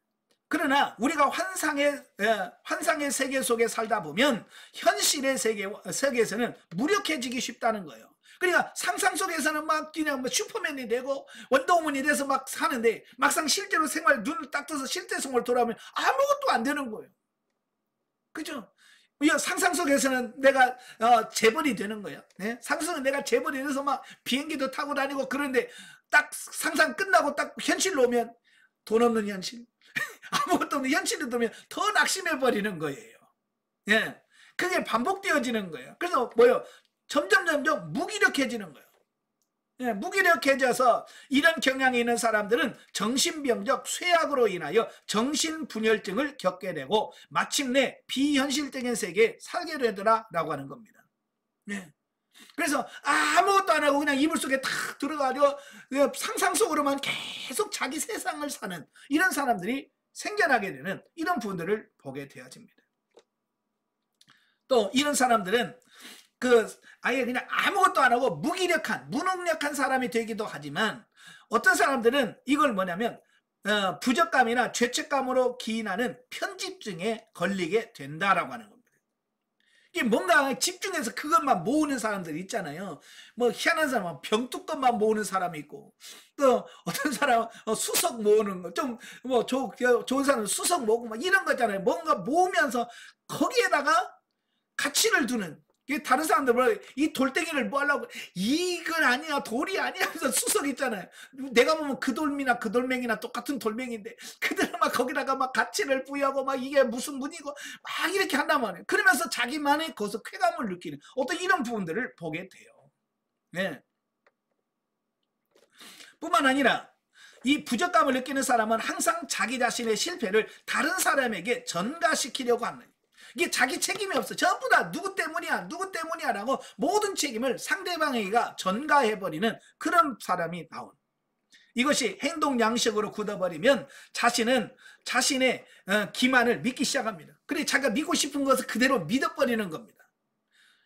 그러나 우리가 환상의 세계 속에 살다 보면 현실의 세계에서는 무력해지기 쉽다는 거예요. 그러니까 상상 속에서는 막 그냥 슈퍼맨이 되고 원더우먼이 돼서 막 사는데 막상 실제로 생활 눈을 딱 떠서 실제 생활 돌아오면 아무것도 안 되는 거예요. 그죠? 상상 속에서는 내가 재벌이 되는 거예요. 네? 상상은 내가 재벌이 돼서 막 비행기도 타고 다니고 그런데 딱 상상 끝나고 딱 현실로 오면 돈 없는 현실. 아무것도 없는 현실이 들면 더 낙심해 버리는 거예요. 예, 그게 반복되어지는 거예요. 그래서 점점 무기력해지는 거예요. 예, 무기력해져서 이런 경향이 있는 사람들은 정신병적 쇠약으로 인하여 정신분열증을 겪게 되고 마침내 비현실적인 세계에 살게 되더라라고 하는 겁니다. 예. 그래서 아무것도 안 하고 그냥 이불 속에 탁 들어가서 상상 속으로만 계속 자기 세상을 사는 이런 사람들이 생겨나게 되는 이런 부분들을 보게 되어집니다. 또 이런 사람들은 아예 그냥 아무것도 안 하고 무능력한 사람이 되기도 하지만 어떤 사람들은 이걸 뭐냐면 부적감이나 죄책감으로 기인하는 편집증에 걸리게 된다라고 하는 겁니다. 이게 뭔가 집중해서 그것만 모으는 사람들 있잖아요. 희한한 사람은 병뚜껑만 모으는 사람이 있고, 또 어떤 사람은 수석 모으는 거, 좋은 사람은 수석 모으고 막 이런 거잖아요. 뭔가 모으면서 거기에다가 가치를 두는. 다른 사람들 이 돌덩이를 뭐 하려고, 이건 아니야, 돌이 아니야 하면서 수석 있잖아요. 내가 보면 그 돌이나 그 돌멩이나 똑같은 돌멩이인데 그들은 막 거기다가 막 가치를 부여하고 막 이게 무슨 문이고 막 이렇게 한단 말이에요. 그러면서 자기만의 거기서 쾌감을 느끼는 어떤 이런 부분들을 보게 돼요. 네. 뿐만 아니라 이 부적감을 느끼는 사람은 항상 자기 자신의 실패를 다른 사람에게 전가시키려고 합니다. 이게 자기 책임이 없어. 전부 다 누구 때문이야 라고 모든 책임을 상대방에게 전가해버리는 그런 사람이 나온. 이것이 행동 양식으로 굳어버리면 자신은 자신의 기만을 믿기 시작합니다. 그래 자기가 믿고 싶은 것을 그대로 믿어버리는 겁니다.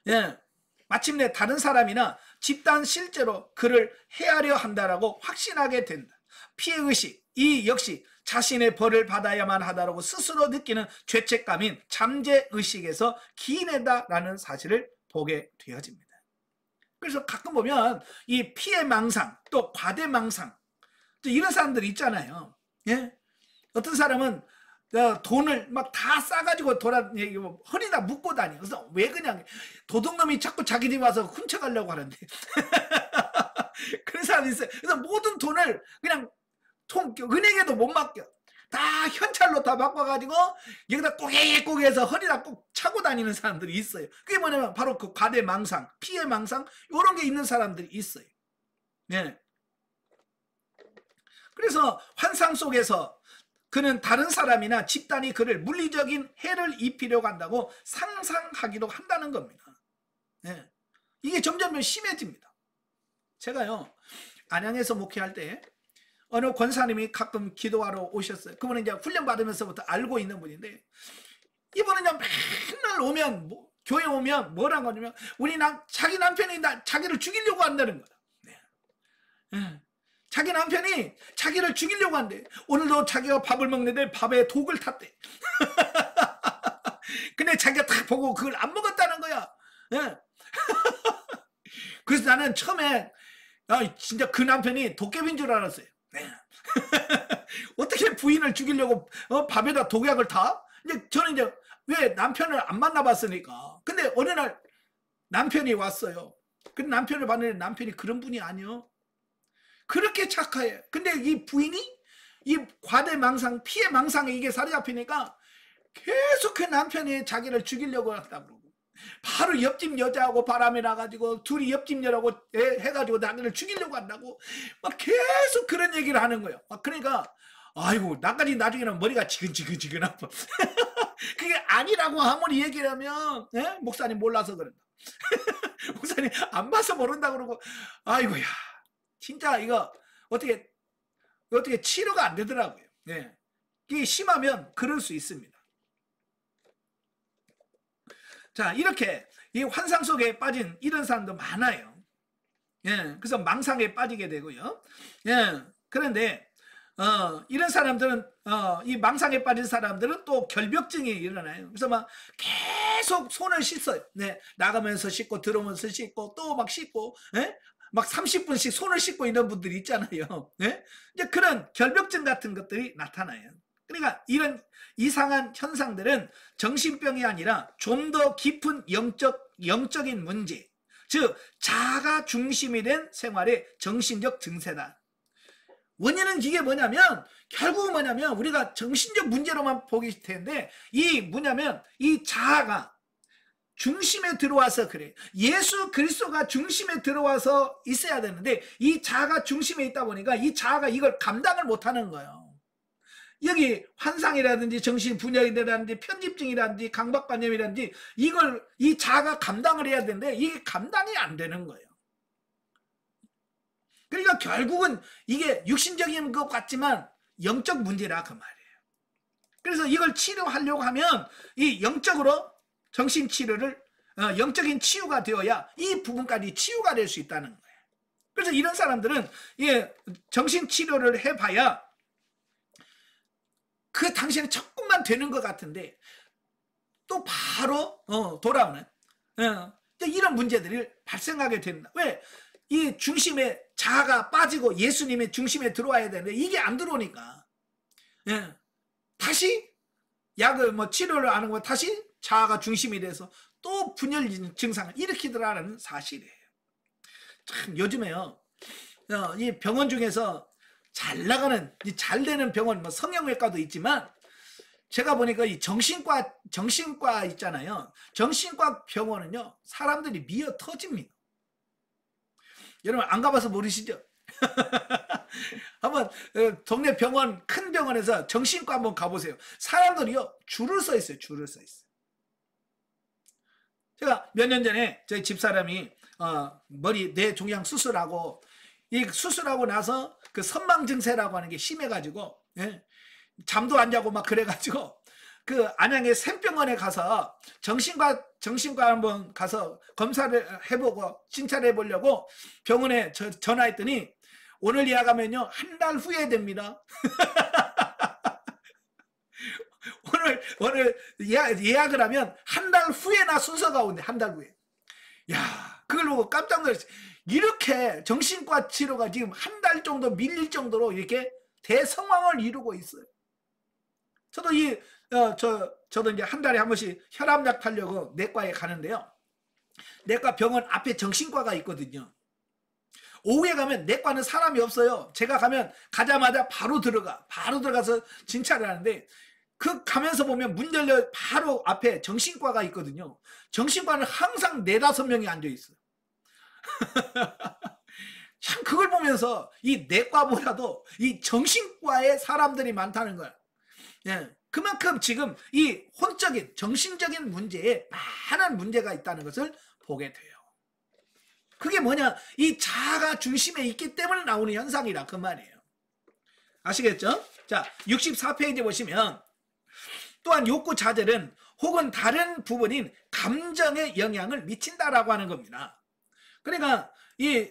예. 마침내 다른 사람이나 집단 실제로 그를 해하려 한다라고 확신하게 된다. 피해의식, 이 역시 자신의 벌을 받아야만 하다라고 스스로 느끼는 죄책감인 잠재의식에서 기인했다라는 사실을 보게 되어집니다. 그래서 가끔 보면 이 피해망상 또 과대망상 또 이런 사람들이 있잖아요. 예? 어떤 사람은 돈을 막 다 싸가지고 허리다 묶고 다니. 그래서 왜 그냥 도둑놈이 자꾸 자기 집 와서 훔쳐가려고 하는데 그런 사람이 있어요. 그래서 모든 돈을 그냥 은행에도 못 맡겨. 다 현찰로 다 바꿔가지고 여기다 꼬개꼬개해서 허리다 꼭 차고 다니는 사람들이 있어요. 그게 뭐냐면 바로 그 과대망상, 피해망상 이런 게 있는 사람들이 있어요. 네. 그래서 환상 속에서 그는 다른 사람이나 집단이 그를 물리적인 해를 입히려고 한다고 상상하기도 한다는 겁니다. 네. 이게 점점 심해집니다. 제가요 안양에서 목회할 때 어느 권사님이 가끔 기도하러 오셨어요. 그분은 이제 훈련 받으면서부터 알고 있는 분인데 이분은 그냥 맨날 오면 교회 오면 뭐라고 하냐면 자기 남편이 자기를 죽이려고 한다는 거야. 네. 네. 자기 남편이 자기를 죽이려고 한대. 오늘도 자기가 밥을 먹는데 밥에 독을 탔대. 근데 자기가 딱 보고 그걸 안 먹었다는 거야. 네. 그래서 나는 처음에 진짜 그 남편이 도깨비인 줄 알았어요. 네. 어떻게 부인을 죽이려고 밥에다 독약을 타? 이제 저는 이제 왜 남편을 안 만나봤으니까. 근데 어느 날 남편이 왔어요. 근데 남편을 봤는데 남편이 그런 분이 아니요. 그렇게 착해요. 근데 이 부인이 이 과대망상, 피해망상에 이게 사로잡히니까 계속 그 남편이 자기를 죽이려고 했다고 그러고 바로 옆집 여자하고 바람이 나가지고 둘이 옆집 여자하고 해가지고 자기를 죽이려고 한다고 막 계속 그런 얘기를 하는 거예요. 그러니까 아이고 나까지 나중에는 머리가 지근지근 아파. 그게 아니라고 아무리 얘기를 하면 목사님 몰라서 그런다. 목사님 안 봐서 모른다 그러고 아이고야 진짜 이거 어떻게 치료가 안 되더라고요. 네. 이게 심하면 그럴 수 있습니다. 자, 이렇게 이 환상 속에 빠진 이런 사람도 많아요. 예, 그래서 망상에 빠지게 되고요. 예, 그런데 이런 사람들은 이 망상에 빠진 사람들은 또 결벽증이 일어나요. 그래서 막 계속 손을 씻어요. 네, 나가면서 씻고 들어오면서 씻고 또 막 씻고, 예? 막 30분씩 손을 씻고 있는 분들이 있잖아요. 네? 이제 그런 결벽증 같은 것들이 나타나요. 그러니까 이런 이상한 현상들은 정신병이 아니라 좀 더 깊은 영적인 문제, 즉 자가 중심이 된 생활의 정신적 증세다. 원인은 이게 뭐냐면 결국은 뭐냐면 우리가 정신적 문제로만 보기 텐데 이 뭐냐면 이 자아가 중심에 들어와서 그래. 예수 그리스도가 중심에 들어와서 있어야 되는데 이 자아가 중심에 있다 보니까 이 자아가 이걸 감당을 못하는 거예요. 여기 환상이라든지 정신분열이라든지 편집증이라든지 강박관념이라든지 이걸 이 자아가 감당을 해야 되는데 이게 감당이 안 되는 거예요. 그러니까 결국은 이게 육신적인 것 같지만 영적 문제라 그 말이에요. 그래서 이걸 치료하려고 하면 이 영적으로 정신치료를 영적인 치유가 되어야 이 부분까지 치유가 될 수 있다는 거예요. 그래서 이런 사람들은 정신치료를 해봐야 그 당시에는 조금만 되는 것 같은데 또 바로 돌아오는 이런 문제들이 발생하게 된다. 왜? 이 중심에 자아가 빠지고 예수님의 중심에 들어와야 되는데 이게 안 들어오니까 다시 약을 치료를 안 하고 다시 자아가 중심이 돼서 또 분열 증상을 일으키더라는 사실이에요. 참 요즘에요 이 병원 중에서 잘 나가는 잘 되는 병원 성형외과도 있지만 제가 보니까 이 정신과 있잖아요. 정신과 병원은요 사람들이 미어 터집니다. 여러분 안 가봐서 모르시죠? 한번 동네 병원 큰 병원에서 정신과 한번 가보세요. 사람들이요 줄을 서 있어요. 줄을 서 있어요. 제가 몇 년 전에 저희 집사람이 머리 뇌종양 수술하고 이 수술하고 나서 그 선망 증세라고 하는 게 심해가지고 잠도 안 자고 막 그래가지고 그 안양의 샘병원에 가서 정신과 한번 가서 검사를 해보고 진찰해 보려고 병원에 전화했더니 오늘 예약하면요, 한 달 후에 됩니다. 오늘 예약을 하면 한 달 후에나 순서가 온대, 한 달 후에. 야, 그걸 보고 깜짝 놀랐어요. 이렇게 정신과 치료가 지금 한 달 정도 밀릴 정도로 이렇게 대성황을 이루고 있어요. 저도 저도 이제 한 달에 한 번씩 혈압약 타려고 내과에 가는데요. 내과 병원 앞에 정신과가 있거든요. 오후에 가면 내과는 사람이 없어요. 제가 가자마자 바로 들어가서 진찰을 하는데, 그 가면서 보면 문 열려 바로 앞에 정신과가 있거든요. 정신과는 항상 4-5명이 앉아 있어요. 참 그걸 보면서 이 내과보다도 이 정신과에 사람들이 많다는 거야. 예, 그만큼 지금 이 혼적인 정신적인 문제에 많은 문제가 있다는 것을 보게 돼요. 그게 뭐냐? 이 자아가 중심에 있기 때문에 나오는 현상이라 그 말이에요. 아시겠죠? 자, 64페이지 보시면 또한 욕구 자절은 혹은 다른 부분인 감정에 영향을 미친다라고 하는 겁니다. 그러니까 이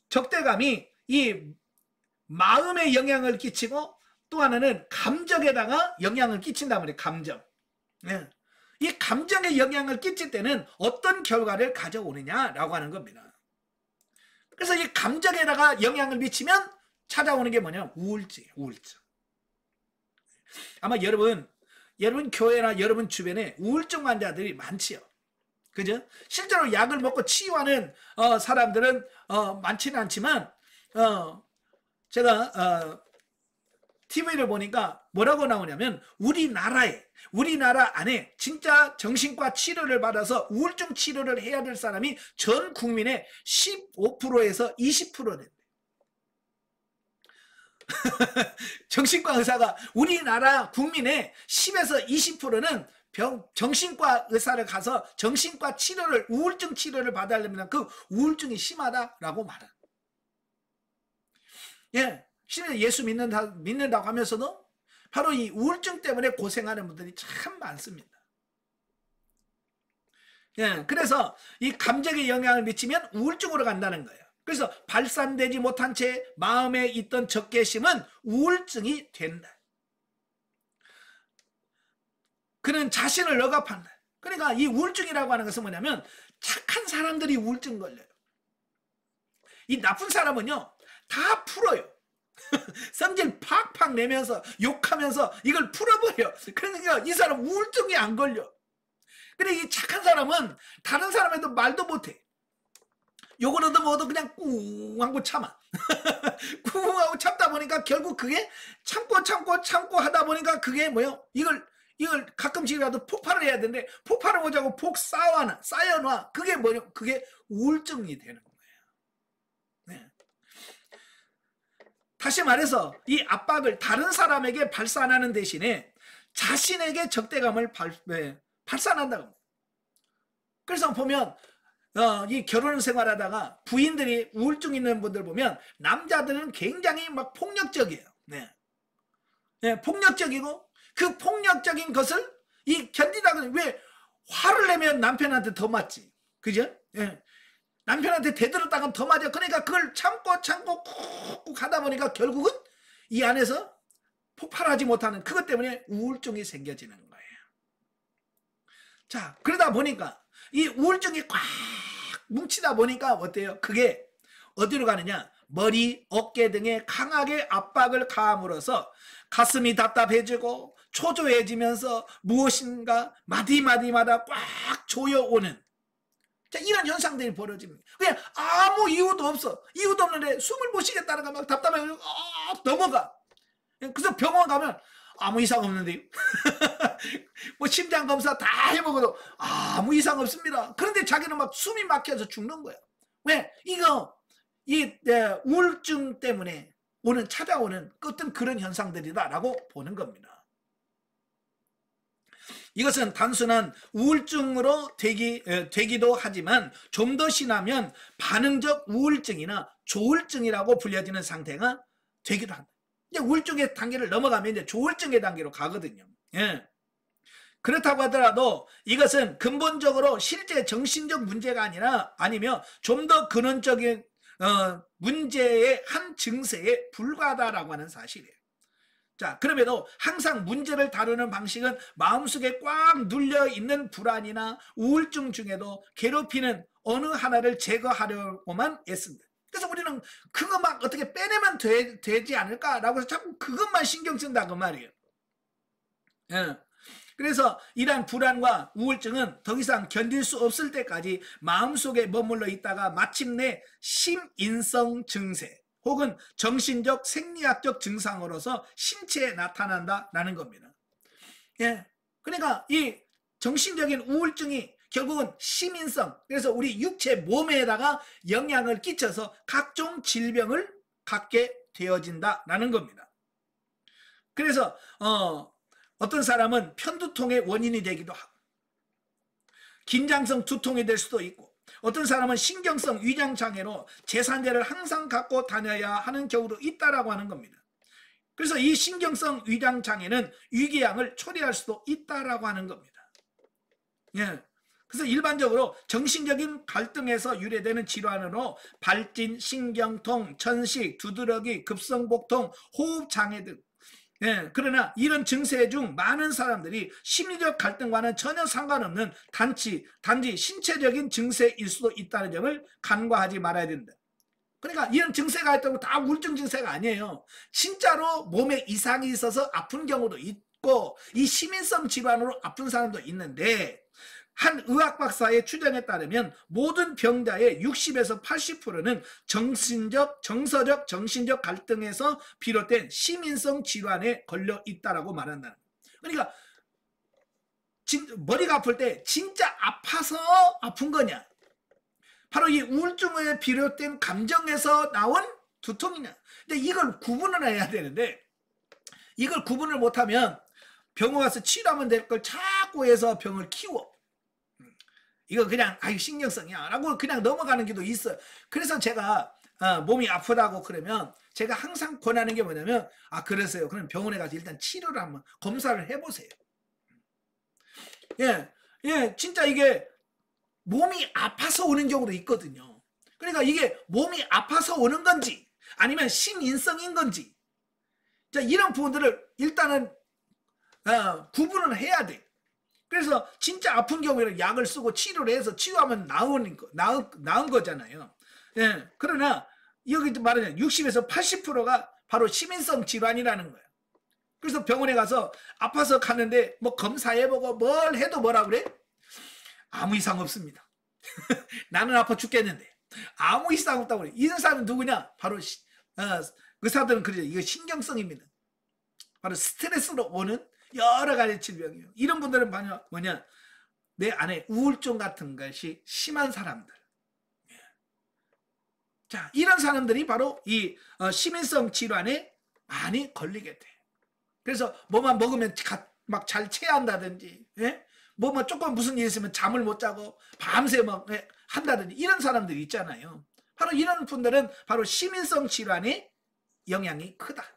적대감이 이 마음에 영향을 끼치고 또 하나는 감정에다가 영향을 끼친단 말이에요. 감정. 예. 이 감정에 영향을 끼칠 때는 어떤 결과를 가져오느냐라고 하는 겁니다. 그래서 이 감정에다가 영향을 미치면 찾아오는 게 뭐냐? 우울증이에요. 우울증. 아마 여러분 교회나 여러분 주변에 우울증 환자들이 많지요. 그죠? 실제로 약을 먹고 치유하는 사람들은 많지는 않지만 제가 TV를 보니까 뭐라고 나오냐면 우리나라 안에 진짜 정신과 치료를 받아서 우울증 치료를 해야 될 사람이 전 국민의 15%에서 20% 된대. 정신과 의사가 우리나라 국민의 10에서 20%는 정신과 의사를 가서 정신과 치료를, 우울증 치료를 받으려면 그 우울증이 심하다라고 말해. 예, 심지어 예수 믿는다고 하면서도 바로 이 우울증 때문에 고생하는 분들이 참 많습니다. 예, 그래서 이 감정에 영향을 미치면 우울증으로 간다는 거예요. 그래서 발산되지 못한 채 마음에 있던 적개심은 우울증이 된다. 그는 자신을 억압한다. 그러니까 이 우울증이라고 하는 것은 뭐냐면 착한 사람들이 우울증 걸려요. 이 나쁜 사람은요 다 풀어요. 성질 팍팍 내면서 욕하면서 이걸 풀어버려. 그러니까 이 사람 우울증이 안 걸려. 근데 이 착한 사람은 다른 사람한테 말도 못해. 욕을 얻어먹어도 그냥 꿍 하고 참아. 꿍 하고 참다 보니까 결국 그게 참고 하다 보니까 그게 뭐예요? 이걸 가끔씩이라도 폭발을 해야 되는데 폭발을 못하고 쌓여놔. 그게 뭐예요? 그게 우울증이 되는 거예요. 네. 다시 말해서 이 압박을 다른 사람에게 발산하는 대신에 자신에게 적대감을 발산한다고. 그래서 보면 이 결혼 생활하다가 부인들이 우울증 있는 분들 보면 남자들은 굉장히 막 폭력적이에요. 네. 네, 폭력적이고 그 폭력적인 것을 이 견디다가 왜 화를 내면 남편한테 더 맞지. 그죠? 네. 남편한테 대들었다가 더 맞아. 그러니까 그걸 참고 꾹꾹 하다 보니까 결국은 이 안에서 폭발하지 못하는 그것 때문에 우울증이 생겨지는 거예요. 자, 그러다 보니까 이 우울증이 꽉 뭉치다 보니까 어때요? 그게 어디로 가느냐? 머리, 어깨 등에 강하게 압박을 가함으로써 가슴이 답답해지고 초조해지면서 무엇인가 마디마디마다 꽉 조여오는, 자, 이런 현상들이 벌어집니다. 그냥 아무 이유도 없어. 이유도 없는데 숨을 못 쉬겠다는 거 막 답답해. 넘어가. 그래서 병원 가면 아무 이상 없는데요. 뭐 심장 검사 다 해보고도 아무 이상 없습니다. 그런데 자기는 막 숨이 막혀서 죽는 거예요. 왜? 우울증 때문에 찾아오는 어떤 그런 현상들이다라고 보는 겁니다. 이것은 단순한 우울증으로 되기도 하지만 좀 더 심하면 반응적 우울증이나 조울증이라고 불려지는 상태가 되기도 합니다. 이제 우울증의 단계를 넘어가면 이제 조울증의 단계로 가거든요. 예. 그렇다고 하더라도 이것은 근본적으로 실제 정신적 문제가 아니면 좀 더 근원적인 문제의 한 증세에 불과하다라고 하는 사실이에요. 자, 그럼에도 항상 문제를 다루는 방식은 마음속에 꽉 눌려있는 불안이나 우울증 중에도 괴롭히는 어느 하나를 제거하려고만 애씁니다. 그래서 우리는 그거 막 어떻게 빼내면 되지 않을까라고 해서 자꾸 그것만 신경 쓴다 그 말이에요. 예. 그래서 이러한 불안과 우울증은 더 이상 견딜 수 없을 때까지 마음속에 머물러 있다가 마침내 심인성 증세 혹은 정신적 생리학적 증상으로서 신체에 나타난다라는 겁니다. 예. 그러니까 이 정신적인 우울증이 결국은 심인성, 그래서 우리 육체 몸에다가 영향을 끼쳐서 각종 질병을 갖게 되어진다라는 겁니다. 그래서 어떤 사람은 편두통의 원인이 되기도 하고 긴장성 두통이 될 수도 있고 어떤 사람은 신경성 위장장애로 제산제를 항상 갖고 다녀야 하는 경우도 있다라고 하는 겁니다. 그래서 이 신경성 위장장애는 위궤양을 초래할 수도 있다라고 하는 겁니다. 예. 그래서 일반적으로 정신적인 갈등에서 유래되는 질환으로 발진, 신경통, 천식, 두드러기, 급성복통, 호흡장애 등. 예, 그러나 이런 증세 중 많은 사람들이 심리적 갈등과는 전혀 상관없는 단지 신체적인 증세일 수도 있다는 점을 간과하지 말아야 된다. 그러니까 이런 증세가 있다고 다 우울증 증세가 아니에요. 진짜로 몸에 이상이 있어서 아픈 경우도 있고 이 심인성 질환으로 아픈 사람도 있는데 한 의학 박사의 추정에 따르면 모든 병자의 60에서 80%는 정서적 정신적 갈등에서 비롯된 심인성 질환에 걸려 있다라고 말한다는 거예요. 그러니까 머리가 아플 때 진짜 아파서 아픈 거냐, 바로 이 우울증에 비롯된 감정에서 나온 두통이냐. 근데 이걸 구분을 해야 되는데 이걸 구분을 못하면 병원 가서 치료하면 될 걸 자꾸 해서 병을 키워. 이거 그냥 아유 신경성이야 라고 그냥 넘어가는 경우도 있어요. 그래서 제가 몸이 아프다고 그러면 제가 항상 권하는 게 뭐냐면 그러세요. 그럼 병원에 가서 일단 치료를 한번 검사를 해보세요. 예, 진짜 이게 몸이 아파서 오는 경우도 있거든요. 그러니까 이게 몸이 아파서 오는 건지 아니면 심인성인 건지, 자, 이런 부분들을 일단은 구분을 해야 돼. 그래서 진짜 아픈 경우에는 약을 쓰고 치료를 해서 치유하면 나은 거잖아요. 예, 그러나 여기 말하는 60에서 80%가 바로 심인성 질환이라는 거예요. 그래서 병원에 가서 아파서 가는데 뭐 검사해보고 뭘 해도 뭐라 그래? 아무 이상 없습니다. 나는 아파 죽겠는데 아무 이상 없다고 그래. 이런 사람은 누구냐? 바로 의사들은 그러죠. 이거 신경성입니다. 바로 스트레스로 오는 여러 가지 질병이에요. 이런 분들은 뭐냐? 내 안에 우울증 같은 것이 심한 사람들. 자, 이런 사람들이 바로 이 심인성 질환에 많이 걸리게 돼. 그래서 뭐만 먹으면 막 잘 체한다든지, 예? 뭐만 조금 무슨 일 있으면 잠을 못 자고 밤새 막 한다든지 이런 사람들이 있잖아요. 바로 이런 분들은 바로 심인성 질환의 영향이 크다.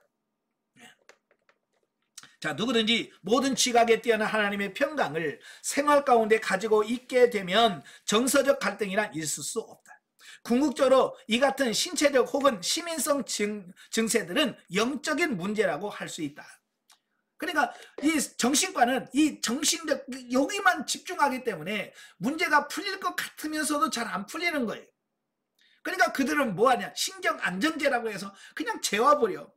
자, 누구든지 모든 지각에 뛰어난 하나님의 평강을 생활 가운데 가지고 있게 되면 정서적 갈등이란 있을 수 없다. 궁극적으로 이 같은 신체적 혹은 심인성 증세들은 영적인 문제라고 할 수 있다. 그러니까 이 정신과는 이 정신적 여기만 집중하기 때문에 문제가 풀릴 것 같으면서도 잘 안 풀리는 거예요. 그러니까 그들은 뭐하냐? 신경 안정제라고 해서 그냥 재워버려.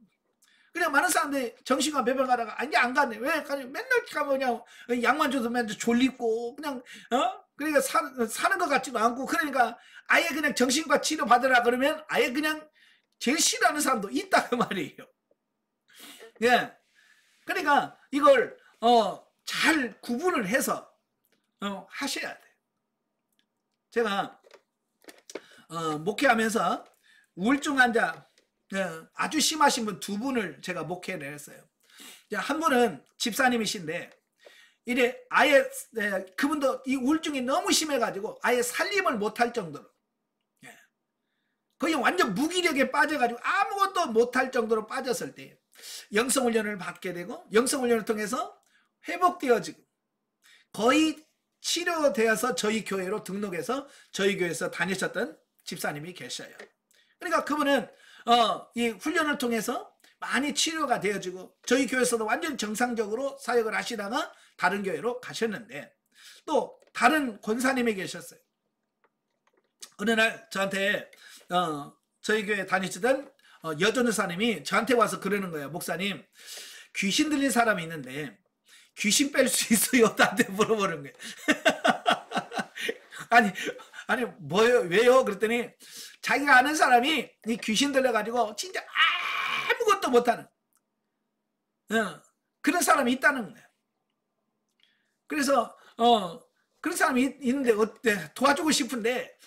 그냥 많은 사람들이 정신과 병원 가다가 이제 안 가네. 왜 가냐? 맨날 가면 그냥 약만 줘도 맨날 졸리고 그냥 그러니까 사는 것 같지도 않고, 그러니까 아예 그냥 정신과 치료 받으라 그러면 아예 그냥 제일 싫어하는 사람도 있다 그 말이에요. 예. 그러니까 이걸 잘 구분을 해서 하셔야 돼. 제가 목회하면서 우울증 환자 아주 심하신 분 두 분을 제가 목회를 했어요. 한 분은 집사님이신데 이래 아예 그분도 이 우울증이 너무 심해가지고 아예 살림을 못할 정도로, 거의 완전 무기력에 빠져가지고 아무것도 못할 정도로 빠졌을 때 영성훈련을 받게 되고 영성훈련을 통해서 회복되어지고 거의 치료되어서 저희 교회로 등록해서 저희 교회에서 다니셨던 집사님이 계셔요. 그러니까 그분은 이 훈련을 통해서 많이 치료가 되어지고 저희 교회에서도 완전 정상적으로 사역을 하시다가 다른 교회로 가셨는데 또 다른 권사님이 계셨어요. 어느 날 저한테 저희 교회 다니시던 여전우사님이 저한테 와서 그러는 거예요. 목사님, 귀신 들린 사람이 있는데 귀신 뺄 수 있어요? 나한테 물어보는 거예요. 아니 뭐요? 왜요? 그랬더니 자기가 아는 사람이 이 귀신 들려가지고 진짜 아무것도 못하는 그런 사람이 있다는 거예요. 그래서 그런 사람이 있는데 어때? 도와주고 싶은데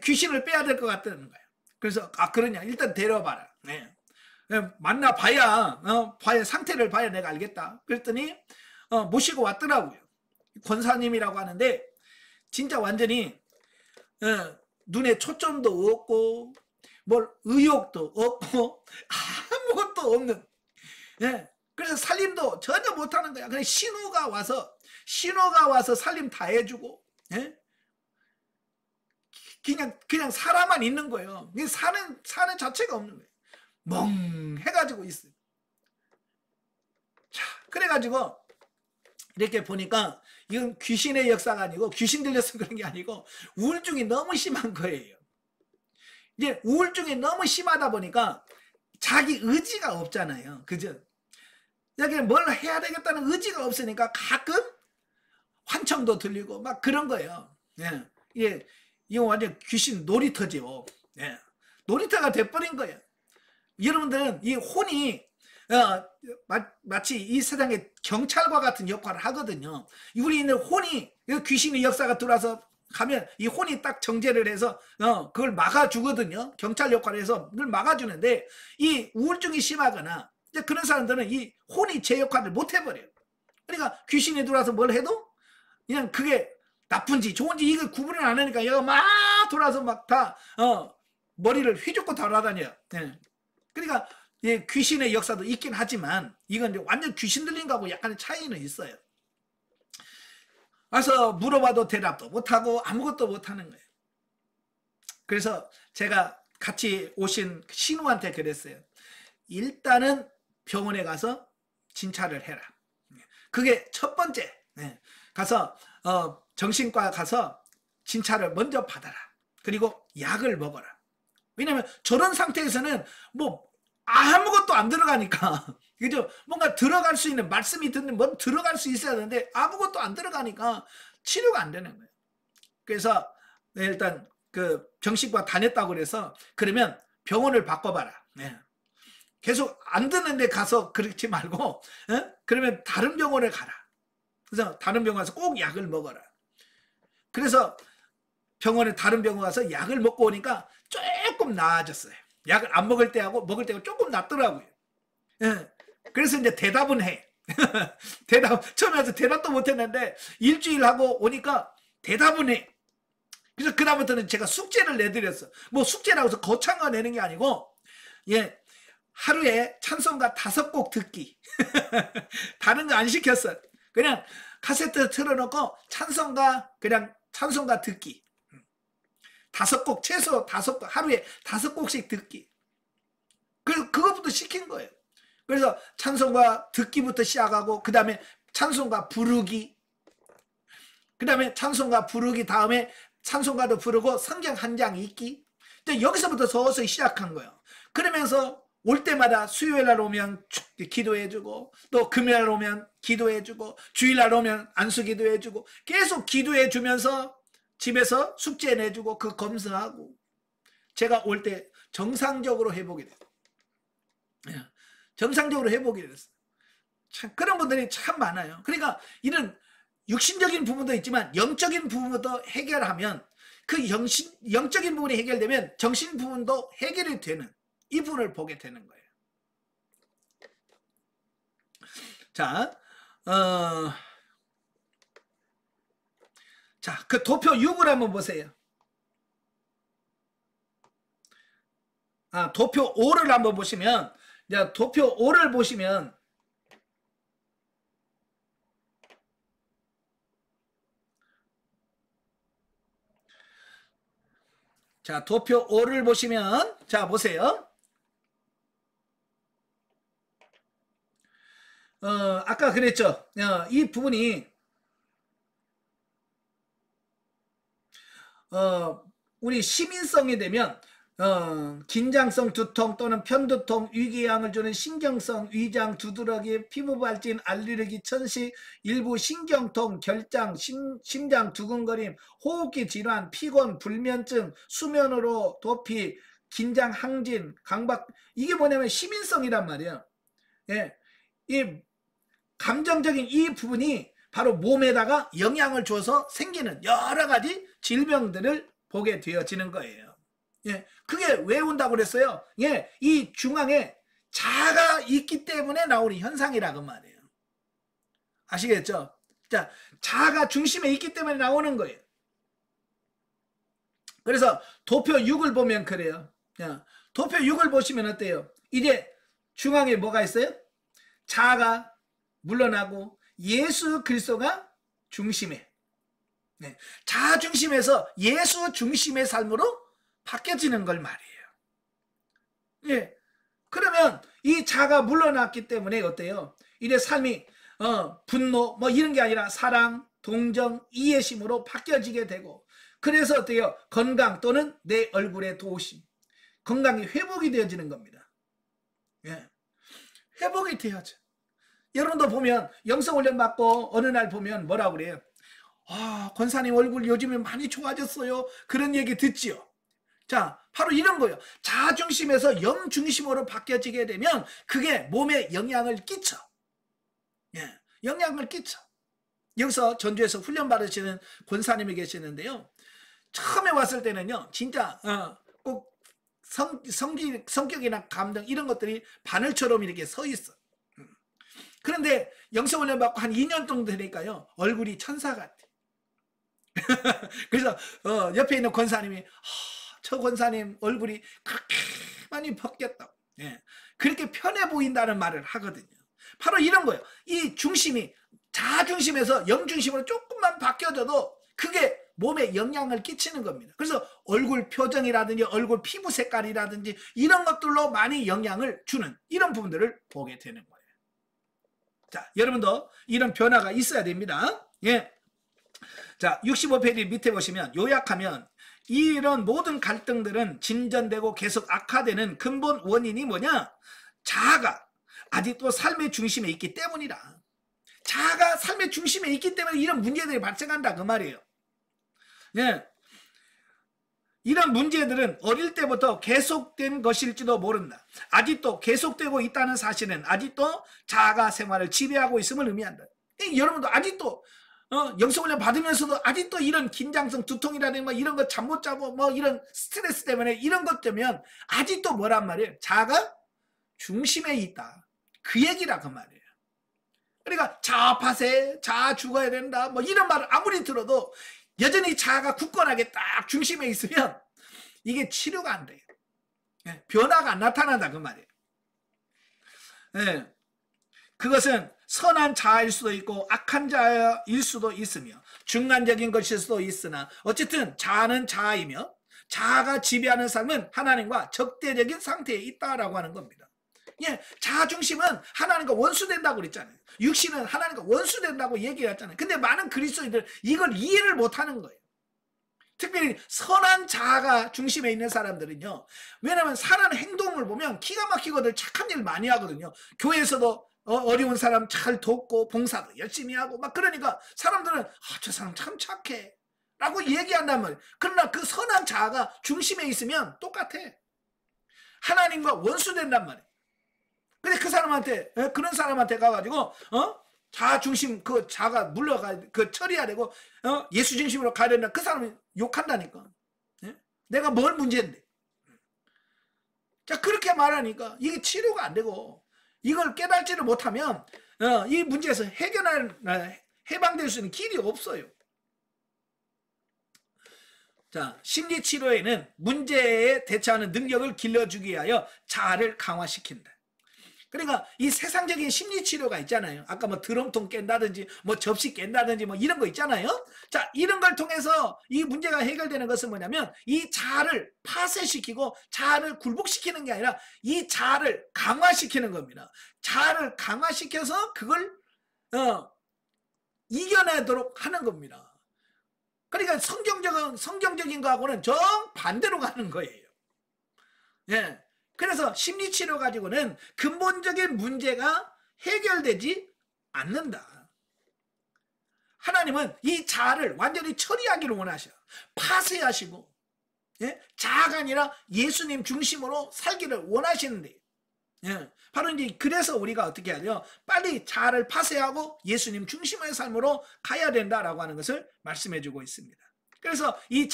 귀신을 빼야 될 것 같다는 거예요. 그래서 그러냐, 일단 데려와봐라. 네. 만나 봐야 봐야 상태를 봐야 내가 알겠다. 그랬더니 모시고 왔더라고요. 권사님이라고 하는데 진짜 완전히 눈에 초점도 없고 뭘 의욕도 없고 아무것도 없는, 그래서 살림도 전혀 못하는 거야. 그냥 신호가 와서 살림 다 해주고, 그냥 살아만 있는 거예요. 사는 자체가 없는 거예요. 멍해가지고 있어요. 자, 그래가지고 이렇게 보니까 이건 귀신의 역사가 아니고 귀신 들려서 그런 게 아니고 우울증이 너무 심한 거예요. 이제 우울증이 너무 심하다 보니까 자기 의지가 없잖아요. 그죠? 여기 뭘 해야 되겠다는 의지가 없으니까 가끔 환청도 들리고 막 그런 거예요. 이거 완전 귀신 놀이터죠. 놀이터가 돼버린 거예요. 여러분들은 이 혼이 마치 이 세상의 경찰과 같은 역할을 하거든요. 우리 있는 혼이 귀신의 역사가 들어와서 가면 이 혼이 딱 정제를 해서 그걸 막아주거든요. 경찰 역할을 해서 그걸 막아주는데 이 우울증이 심하거나 그런 사람들은 이 혼이 제 역할을 못 해버려요. 그러니까 귀신이 들어와서 뭘 해도 그냥 그게 나쁜지 좋은지 이걸 구분을 안 하니까 얘가 막 돌아서 막 다 머리를 휘젓고 돌아다녀요. 그러니까 귀신의 역사도 있긴 하지만 이건 완전 귀신 들린 거하고 약간의 차이는 있어요. 와서 물어봐도 대답도 못하고 아무것도 못하는 거예요. 그래서 제가 같이 오신 신우한테 그랬어요. 일단은 병원에 가서 진찰을 해라. 그게 첫 번째. 가서 정신과 가서 진찰을 먼저 받아라. 그리고 약을 먹어라. 왜냐면 저런 상태에서는 뭐 아무것도 안 들어가니까 그죠? 뭔가 들어갈 수 있는 말씀이 듣는 뭐 들어갈 수 있어야 되는데 아무것도 안 들어가니까 치료가 안 되는 거예요. 그래서 일단 그 정신과 다녔다고 그래서 그러면 병원을 바꿔봐라. 계속 안 듣는데 가서 그렇지 말고 그러면 다른 병원을 가라. 그래서 다른 병원 가서 꼭 약을 먹어라. 그래서 다른 병원 가서 약을 먹고 오니까 조금 나아졌어요. 약을 안 먹을 때하고 먹을 때가 조금 낫더라고요. 그래서 이제 대답은 해. 처음에 와서 대답도 못했는데 일주일 하고 오니까 대답은 해. 그래서 그다음부터는 제가 숙제를 내드렸어. 뭐 숙제라고 해서 거창한 내는 게 아니고 하루에 찬송가 5곡 듣기. 다른 거 안 시켰어. 그냥 카세트 틀어놓고 그냥 찬송가 듣기. 5곡, 최소 5곡, 하루에 5곡씩 듣기. 그것부터 시킨 거예요. 그래서 찬송가 듣기부터 시작하고, 그 다음에 찬송가 부르기. 그 다음에 찬송가 부르기 다음에 찬송가도 부르고 성경 한 장 읽기. 여기서부터 서서히 시작한 거예요. 그러면서 올 때마다 수요일날 오면 기도해주고, 또 금요일날 오면 기도해주고, 주일날 오면 안수 기도해주고, 계속 기도해주면서 집에서 숙제 내주고 그 검사하고 제가 올 때 정상적으로 회복이 돼요. 정상적으로 회복이 됐어요. 참 그런 분들이 참 많아요. 그러니까 이런 육신적인 부분도 있지만 영적인 부분도 해결하면 그 영적인 부분이 해결되면 정신 부분도 해결이 되는 이 부분을 보게 되는 거예요. 자, 그 도표 6을 한번 보세요. 도표 5를 한번 보시면, 도표 5를 보시면, 자, 도표 5를 보시면, 자, 보세요. 아까 그랬죠. 이 부분이, 우리 시민성이 되면, 긴장성 두통 또는 편두통, 위궤양을 주는 신경성, 위장, 두드러기, 피부 발진, 알레르기, 천식, 일부 신경통, 결장, 심장 두근거림, 호흡기 질환, 피곤, 불면증, 수면으로 도피, 긴장 항진, 강박, 이게 뭐냐면 시민성이란 말이에요. 예, 이 감정적인 이 부분이 바로 몸에다가 영향을 줘서 생기는 여러 가지 질병들을 보게 되어지는 거예요. 예, 그게 왜 온다고 그랬어요? 예, 이 중앙에 자가 있기 때문에 나오는 현상이라고 말이에요. 아시겠죠? 자, 자가 중심에 있기 때문에 나오는 거예요. 그래서 도표 6을 보면 그래요. 자, 도표 6을 보시면 어때요? 이제 중앙에 뭐가 있어요? 자가 물러나고 예수 그리스도가 중심에, 네, 자 중심에서 예수 중심의 삶으로 바뀌어지는 걸 말이에요. 예. 그러면 이 자가 물러났기 때문에 어때요? 이제 삶이 분노 뭐 이런 게 아니라 사랑, 동정, 이해심으로 바뀌어지게 되고, 그래서 어때요? 건강 또는 내 얼굴의 도우심, 건강이 회복이 되어지는 겁니다. 예. 회복이 되어져. 여러분도 보면 영성훈련 받고 어느 날 보면 뭐라고 그래요? 아, 권사님 얼굴 요즘에 많이 좋아졌어요. 그런 얘기 듣지요. 자, 바로 이런 거예요. 자 중심에서 영 중심으로 바뀌어지게 되면 그게 몸에 영향을 끼쳐. 예, 영향을 끼쳐. 여기서 전주에서 훈련 받으시는 권사님이 계시는데요. 처음에 왔을 때는요, 진짜 꼭 성격이나 감정 이런 것들이 바늘처럼 이렇게 서 있어. 그런데 영성훈련 받고 한 2년 정도 되니까요, 얼굴이 천사 같아. 그래서 옆에 있는 권사님이 저 권사님 얼굴이 그렇게 많이 바뀌었다. 예, 그렇게 편해 보인다는 말을 하거든요. 바로 이런 거예요. 이 중심이 자중심에서 영중심으로 조금만 바뀌어져도 그게 몸에 영향을 끼치는 겁니다. 그래서 얼굴 표정이라든지 얼굴 피부 색깔이라든지 이런 것들로 많이 영향을 주는 이런 부분들을 보게 되는 거예요. 자, 여러분도 이런 변화가 있어야 됩니다. 예. 자, 65페이지 밑에 보시면 요약하면 이런 모든 갈등들은 진전되고 계속 악화되는 근본 원인이 뭐냐? 자아가 아직도 삶의 중심에 있기 때문이다. 자아가 삶의 중심에 있기 때문에 이런 문제들이 발생한다 그 말이에요. 예. 이런 문제들은 어릴 때부터 계속된 것일지도 모른다. 아직도 계속되고 있다는 사실은 아직도 자아가 생활을 지배하고 있음을 의미한다. 여러분도 아직도 영성훈련 받으면서도 아직도 이런 긴장성 두통이라든가 이런 거 잠 못 자고 뭐 이런 스트레스 때문에 이런 것 때문에 아직도 뭐란 말이에요? 자아가 중심에 있다. 그 얘기라 그 말이에요. 그러니까 자아파세, 자아 죽어야 된다 뭐 이런 말을 아무리 들어도 여전히 자아가 굳건하게 딱 중심에 있으면 이게 치료가 안 돼요. 변화가 안 나타난다 그 말이에요. 네. 그것은 선한 자아일 수도 있고 악한 자아일 수도 있으며 중간적인 것일 수도 있으나 어쨌든 자아는 자아이며 자아가 지배하는 삶은 하나님과 적대적인 상태에 있다라고 하는 겁니다. 예, 자아 중심은 하나님과 원수된다고 그랬잖아요. 육신은 하나님과 원수된다고 얘기했잖아요. 근데 많은 그리스도인들 이걸 이해를 못하는 거예요. 특별히 선한 자아가 중심에 있는 사람들은요, 왜냐하면 사람 행동을 보면 기가 막히거든. 착한 일 많이 하거든요. 교회에서도 어려운 사람 잘 돕고 봉사도 열심히 하고 막 그러니까 사람들은 저 사람 참 착해 라고 얘기한단 말이에요. 그러나 그 선한 자아가 중심에 있으면 똑같아. 하나님과 원수된단 말이에요. 근데 그 사람한테 그런 사람한테 가가지고 자아 중심 그 자가 물러가 그 처리해야 되고 예수 중심으로 가야 된다. 그 사람이 욕한다니까. 예? 내가 뭘 문제인데. 자, 그렇게 말하니까 이게 치료가 안 되고 이걸 깨달지를 못하면 이 문제에서 해방될 수 있는 길이 없어요. 자, 심리치료에는 문제에 대처하는 능력을 길러주기 위하여 자아를 강화시킨다. 그러니까 이 세상적인 심리치료가 있잖아요. 아까 뭐 드럼통 깬다든지 뭐 접시 깬다든지 뭐 이런 거 있잖아요. 자, 이런 걸 통해서 이 문제가 해결되는 것은 뭐냐면 이 자아를 파쇄시키고 자아를 굴복시키는 게 아니라 이 자아를 강화시키는 겁니다. 자아를 강화시켜서 그걸 이겨내도록 하는 겁니다. 그러니까 성경적인 거하고는 정반대로 가는 거예요. 예. 그래서 심리치료 가지고는 근본적인 문제가 해결되지 않는다. 하나님은 이 자아를 완전히 처리하기를 원하셔. 파쇄하시고, 예? 자아가 아니라 예수님 중심으로 살기를 원하시는데, 예. 바로 이제 그래서 우리가 어떻게 하죠? 빨리 자아를 파쇄하고 예수님 중심의 삶으로 가야 된다라고 하는 것을 말씀해 주고 있습니다. 그래서 이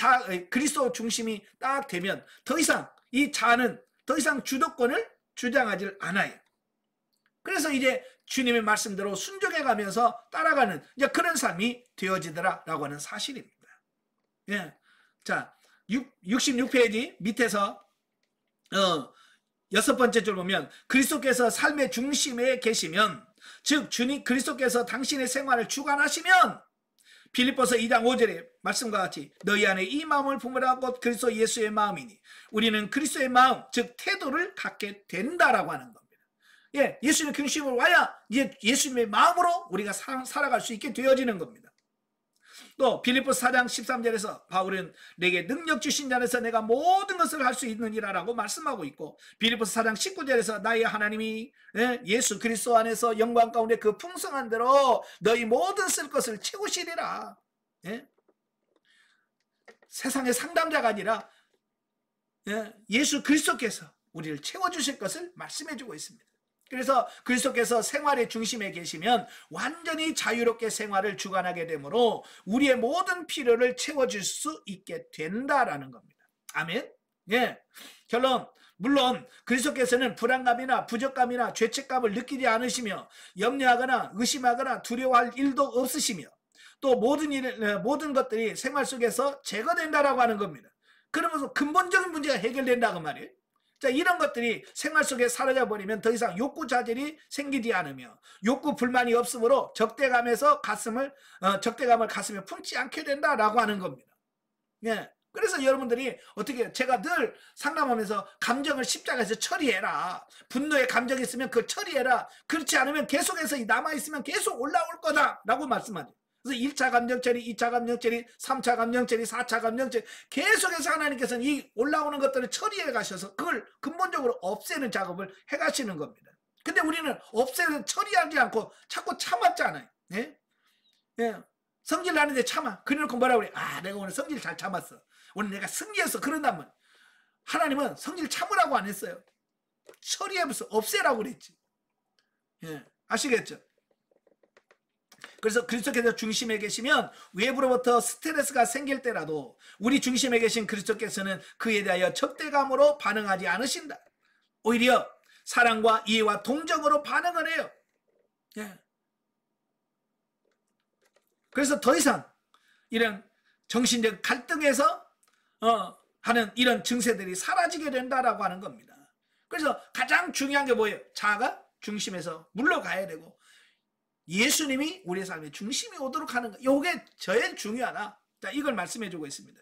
그리스도 중심이 딱 되면 더 이상 이 자아는 더 이상 주도권을 주장하지 않아요. 그래서 이제 주님의 말씀대로 순종해 가면서 따라가는 이제 그런 삶이 되어지더라라고 하는 사실입니다. 예. 자, 66페이지 밑에서 6번째 줄 보면 그리스도께서 삶의 중심에 계시면, 즉 주님 그리스도께서 당신의 생활을 주관하시면, 빌립보서 2장 5절의 말씀과 같이 너희 안에 이 마음을 품으라 곧 그리스도 예수의 마음이니 우리는 그리스도의 마음 즉 태도를 갖게 된다라고 하는 겁니다. 예, 예수님의 중심으로 와야 이제 예수님의 마음으로 우리가 살아갈 수 있게 되어지는 겁니다. 또 빌립보서 4장 13절에서 바울은 내게 능력 주신 자 안에서 내가 모든 것을 할 수 있느니라 라고 말씀하고 있고, 빌립보서 4장 19절에서 나의 하나님이 예수 그리스도 안에서 영광 가운데 그 풍성한 대로 너희 모든 쓸 것을 채우시리라. 예? 세상의 상담자가 아니라 예수 그리스도께서 우리를 채워주실 것을 말씀해 주고 있습니다. 그래서 그리스도께서 생활의 중심에 계시면 완전히 자유롭게 생활을 주관하게 되므로 우리의 모든 필요를 채워줄 수 있게 된다라는 겁니다. 아멘. 예. 결론, 물론 그리스도께서는 불안감이나 부족감이나 죄책감을 느끼지 않으시며 염려하거나 의심하거나 두려워할 일도 없으시며 또 모든 것들이 생활 속에서 제거된다라고 하는 겁니다. 그러면서 근본적인 문제가 해결된다고 말이에요. 자, 이런 것들이 생활 속에 사라져 버리면 더 이상 욕구 자질이 생기지 않으며 욕구 불만이 없으므로 적대감을 가슴에 품지 않게 된다라고 하는 겁니다. 예. 그래서 여러분들이 어떻게, 제가 늘 상담하면서 감정을 십자가에서 처리해라. 분노의 감정이 있으면 그걸 처리해라. 그렇지 않으면 계속해서 남아있으면 계속 올라올 거다라고 말씀하죠. 그래서 1차 감정 처리, 2차 감정 처리, 3차 감정 처리, 4차 감정 처리, 계속해서 하나님께서는 이 올라오는 것들을 처리해 가셔서 그걸 근본적으로 없애는 작업을 해 가시는 겁니다. 근데 우리는 없애는 처리하지 않고 자꾸 참았잖아요. 예? 예. 성질 나는데 참아. 그래놓고 뭐라고 그래? 아, 내가 오늘 성질 잘 참았어. 오늘 내가 승리했어. 그런다면 하나님은 성질 참으라고 안 했어요. 처리해서 없애라고 그랬지. 예. 아시겠죠? 그래서 그리스도께서 중심에 계시면 외부로부터 스트레스가 생길 때라도 우리 중심에 계신 그리스도께서는 그에 대하여 적대감으로 반응하지 않으신다. 오히려 사랑과 이해와 동정으로 반응을 해요. 예. 그래서 더 이상 이런 정신적 갈등에서 하는 이런 증세들이 사라지게 된다라고 하는 겁니다. 그래서 가장 중요한 게 뭐예요? 자아가 중심에서 물러가야 되고 예수님이 우리의 삶의 중심이 오도록 하는 것, 이게 제일 중요하다. 자, 이걸 말씀해 주고 있습니다.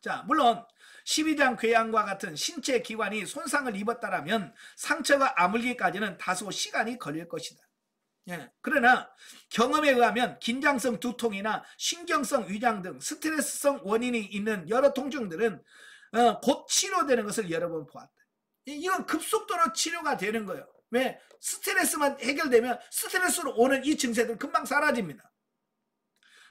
자, 물론 12장 궤양과 같은 신체 기관이 손상을 입었다라면 상처가 아물기까지는 다소 시간이 걸릴 것이다. 예. 그러나 경험에 의하면 긴장성 두통이나 신경성 위장 등 스트레스성 원인이 있는 여러 통증들은 곧 치료되는 것을 여러 번 보았다. 이건 급속도로 치료가 되는 거예요. 왜? 스트레스만 해결되면 스트레스로 오는 이 증세들은 금방 사라집니다.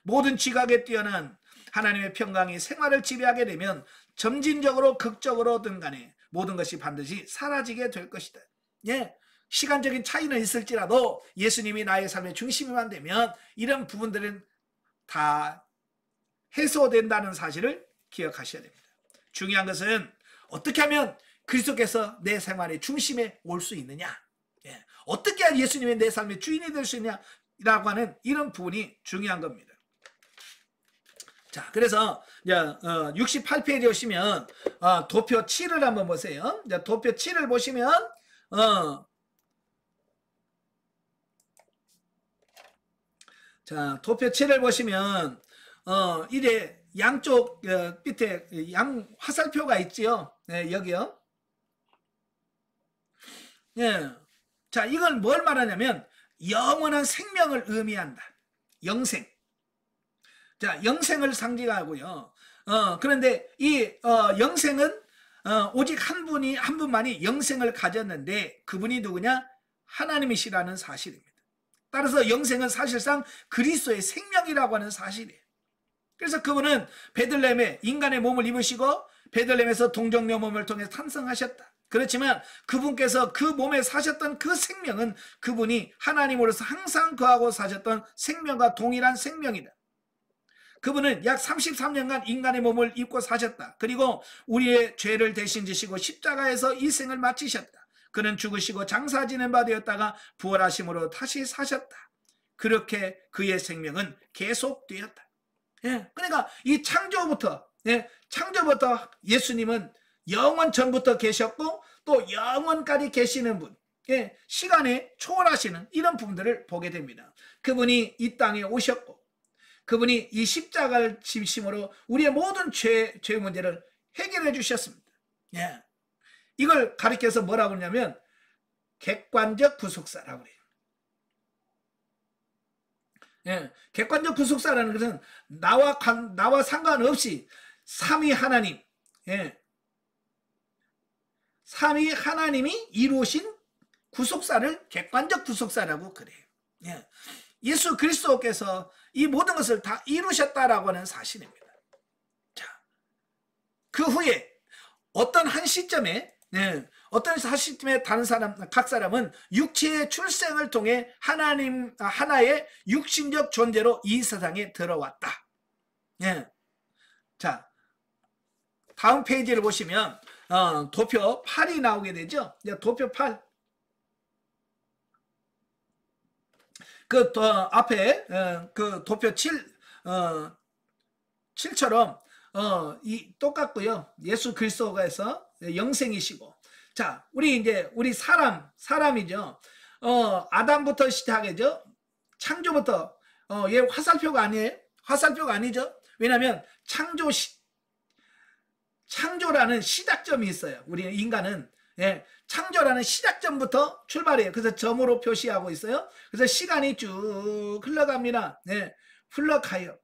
모든 지각에 뛰어난 하나님의 평강이 생활을 지배하게 되면 점진적으로 극적으로든 간에 모든 것이 반드시 사라지게 될 것이다. 예. 시간적인 차이는 있을지라도 예수님이 나의 삶의 중심이만 되면 이런 부분들은 다 해소된다는 사실을 기억하셔야 됩니다. 중요한 것은 어떻게 하면 그리스도께서 내 생활의 중심에 올 수 있느냐, 예. 어떻게 하면 예수님이 내 삶의 주인이 될 수 있냐라고 하는 이런 부분이 중요한 겁니다. 자, 그래서 68페이지에 오시면 도표 7을 한번 보세요. 도표 7을 보시면 자, 도표 7을 보시면 이래 양쪽 밑에 양 화살표가 있지요. 네, 여기요. 예. 자, 이걸 뭘 말하냐면 영원한 생명을 의미한다. 영생. 자, 영생을 상징하고요. 그런데 이 영생은 오직 한 분만이 영생을 가졌는데 그분이 누구냐? 하나님이시라는 사실입니다. 따라서 영생은 사실상 그리스도의 생명이라고 하는 사실이에요. 그래서 그분은 베들레헴에 인간의 몸을 입으시고 베들레헴에서 동정녀 몸을 통해 탄생하셨다. 그렇지만 그분께서 그 몸에 사셨던 그 생명은 그분이 하나님으로서 항상 거하고 사셨던 생명과 동일한 생명이다. 그분은 약 33년간 인간의 몸을 입고 사셨다. 그리고 우리의 죄를 대신 지시고 십자가에서 이 생을 마치셨다. 그는 죽으시고 장사 지낸 바 되었다가 부활하심으로 다시 사셨다. 그렇게 그의 생명은 계속되었다. 예, 그러니까 이 창조부터 예수님은 영원 전부터 계셨고 또 영원까지 계시는 분, 시간에 초월하시는 이런 부분들을 보게 됩니다. 그분이 이 땅에 오셨고 그분이 이 십자가를 지심으로 우리의 모든 죄 문제를 해결해 주셨습니다. 예. 이걸 가리켜서 뭐라고 그러냐면 객관적 구속사라고 그래요. 예. 객관적 구속사라는 것은 나와 상관없이 삼위 하나님, 삼위 하나님이 이루신 구속사를 객관적 구속사라고 그래요. 예. 예수 그리스도께서 이 모든 것을 다 이루셨다라고 하는 사실입니다. 자, 그 후에 어떤 한 시점에 다른 사람, 각 사람은 육체의 출생을 통해 하나의 육신적 존재로 이 세상에 들어왔다. 예. 자, 다음 페이지를 보시면 도표 8이 나오게 되죠. 도표 8. 그 앞에 그 도표 7처럼 똑같고요. 예수 그리스도가에서 영생이시고, 자, 우리 사람이죠. 아담부터 시작하죠. 창조부터 얘 화살표가 아니에요. 화살표가 아니죠. 왜냐하면 창조라는 시작점이 있어요. 우리 인간은 창조라는 시작점부터 출발해요. 그래서 점으로 표시하고 있어요. 그래서 시간이 쭉 흘러갑니다. 흘러가요.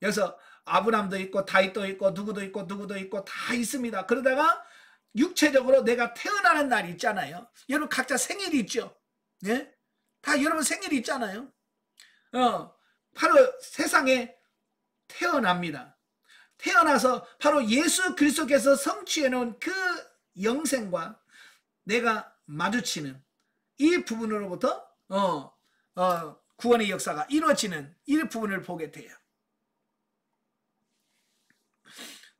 여기서 아브람도 있고 다윗도 있고 누구도 있고 다 있습니다. 그러다가 육체적으로 내가 태어나는 날이 있잖아요. 여러분 각자 생일이 있죠. 다 여러분 생일이 있잖아요. 바로 세상에 태어납니다. 태어나서 바로 예수 그리스도께서 성취해 놓은 그 영생과 내가 마주치는 이 부분으로부터 구원의 역사가 이루어지는 이 부분을 보게 돼요.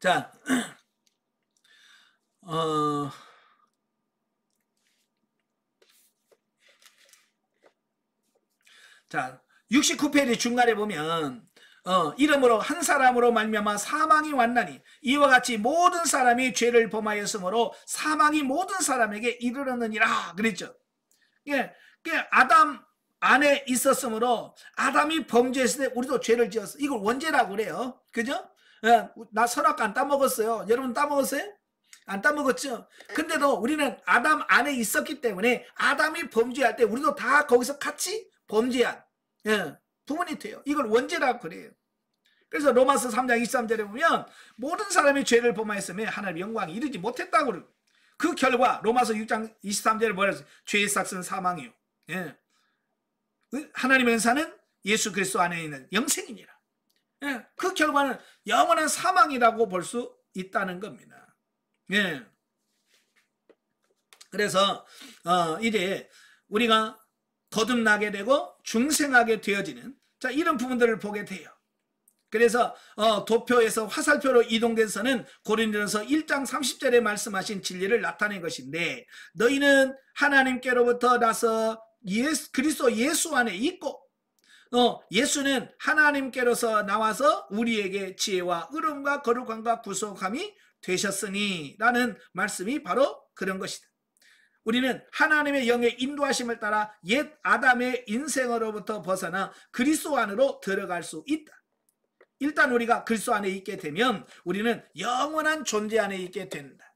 자, 자, 69페이지 중간에 보면 이름으로 한 사람으로 말미암아 사망이 왔나니 이와 같이 모든 사람이 죄를 범하였으므로 사망이 모든 사람에게 이르렀느니라 그랬죠. 아담 안에 있었으므로 아담이 범죄했을 때 우리도 죄를 지었어. 이걸 원죄라고 그래요. 그죠? 나 설악 안 따먹었어요. 여러분 따먹었어요? 안 따먹었죠? 근데도 우리는 아담 안에 있었기 때문에 아담이 범죄할 때 우리도 다 거기서 같이 범죄한 부분이 돼요. 이걸 원죄라고 그래요. 그래서 로마서 3장 23절에 보면 모든 사람이 죄를 범하였으며 하나님의 영광이 이르지 못했다고 그래요. 그 결과 로마서 6장 23절에 뭐라 했어요? 죄의 삭은 사망이요. 하나님의 은사는 예수 그리스도 안에 있는 영생이니라. 그 결과는 영원한 사망이라고 볼 수 있다는 겁니다. 그래서 이제 우리가 거듭나게 되고 중생하게 되어지는 이런 부분들을 보게 돼요. 그래서 도표에서 화살표로 이동돼서는 고린도전서 1장 30절에 말씀하신 진리를 나타낸 것인데 너희는 하나님께로부터 나서 그리스도 예수 안에 있고 예수는 하나님께로서 나와서 우리에게 지혜와 의로움과 거룩함과 구속함이 되셨으니 라는 말씀이 바로 그런 것이다. 우리는 하나님의 영의 인도하심을 따라 옛 아담의 인생으로부터 벗어나 그리스도 안으로 들어갈 수 있다. 일단 우리가 그리스도 안에 있게 되면 우리는 영원한 존재 안에 있게 된다.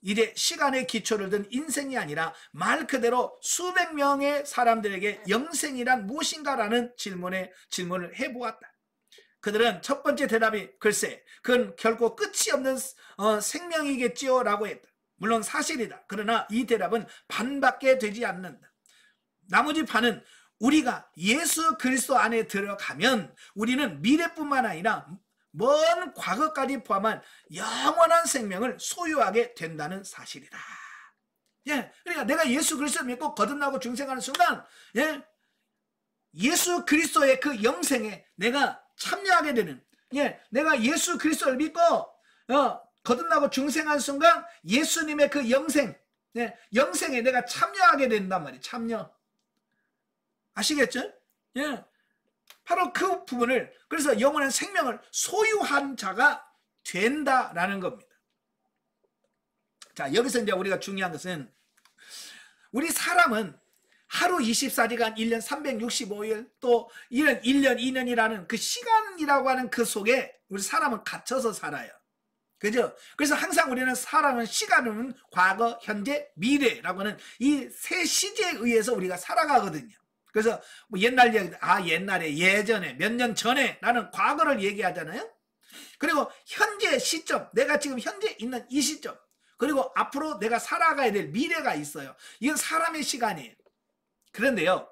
이제 시간의 기초를 둔 인생이 아니라 말 그대로 수백 명의 사람들에게 영생이란 무엇인가라는 질문을 해보았다. 그들은 첫 번째 대답이 글쎄 그건 결코 끝이 없는 생명이겠지요 라고 했다. 물론 사실이다. 그러나 이 대답은 반밖에 되지 않는다. 나머지 반은 우리가 예수 그리스도 안에 들어가면 우리는 미래뿐만 아니라 먼 과거까지 포함한 영원한 생명을 소유하게 된다는 사실이다. 예, 그러니까 내가 예수 그리스도를 믿고 거듭나고 중생하는 순간, 예, 예수 그리스도의 그 영생에 내가 참여하게 되는, 예, 내가 예수 그리스도를 믿고 거듭나고 중생하는 순간 예수님의 그 영생, 예, 영생에 내가 참여하게 된단 말이에요. 참여. 아시겠죠? 예. 바로 그 부분을, 그래서 영원한 생명을 소유한 자가 된다라는 겁니다. 자, 여기서 이제 우리가 중요한 것은 우리 사람은 하루 24시간 1년 365일 또 이런 1년 2년이라는 그 시간이라고 하는 그 속에 우리 사람은 갇혀서 살아요. 그죠? 그래서 항상 우리는 사람은 시간은 과거, 현재, 미래라고 하는 이 세 시제에 의해서 우리가 살아가거든요. 그래서 뭐 옛날 얘기, 옛날에, 예전에, 몇 년 전에 라는 과거를 얘기하잖아요. 그리고 현재 시점, 내가 지금 현재 있는 이 시점, 그리고 앞으로 내가 살아가야 될 미래가 있어요. 이건 사람의 시간이에요. 그런데요,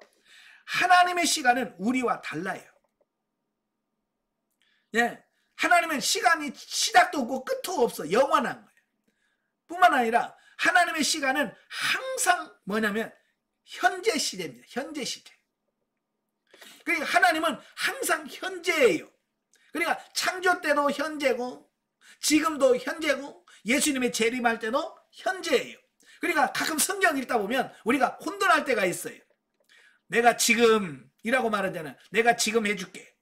하나님의 시간은 우리와 달라요. 예, 하나님은 시간이 시작도 없고 끝도 없어. 영원한 거예요. 뿐만 아니라 하나님의 시간은 항상 뭐냐면 현재 시대입니다. 현재 시대. 그러니까 하나님은 항상 현재예요. 그러니까 창조 때도 현재고 지금도 현재고 예수님의 재림할 때도 현재예요. 그러니까 가끔 성경 읽다 보면 우리가 혼돈할 때가 있어요. 내가 지금이라고 말하잖아요. 내가 지금 해줄게.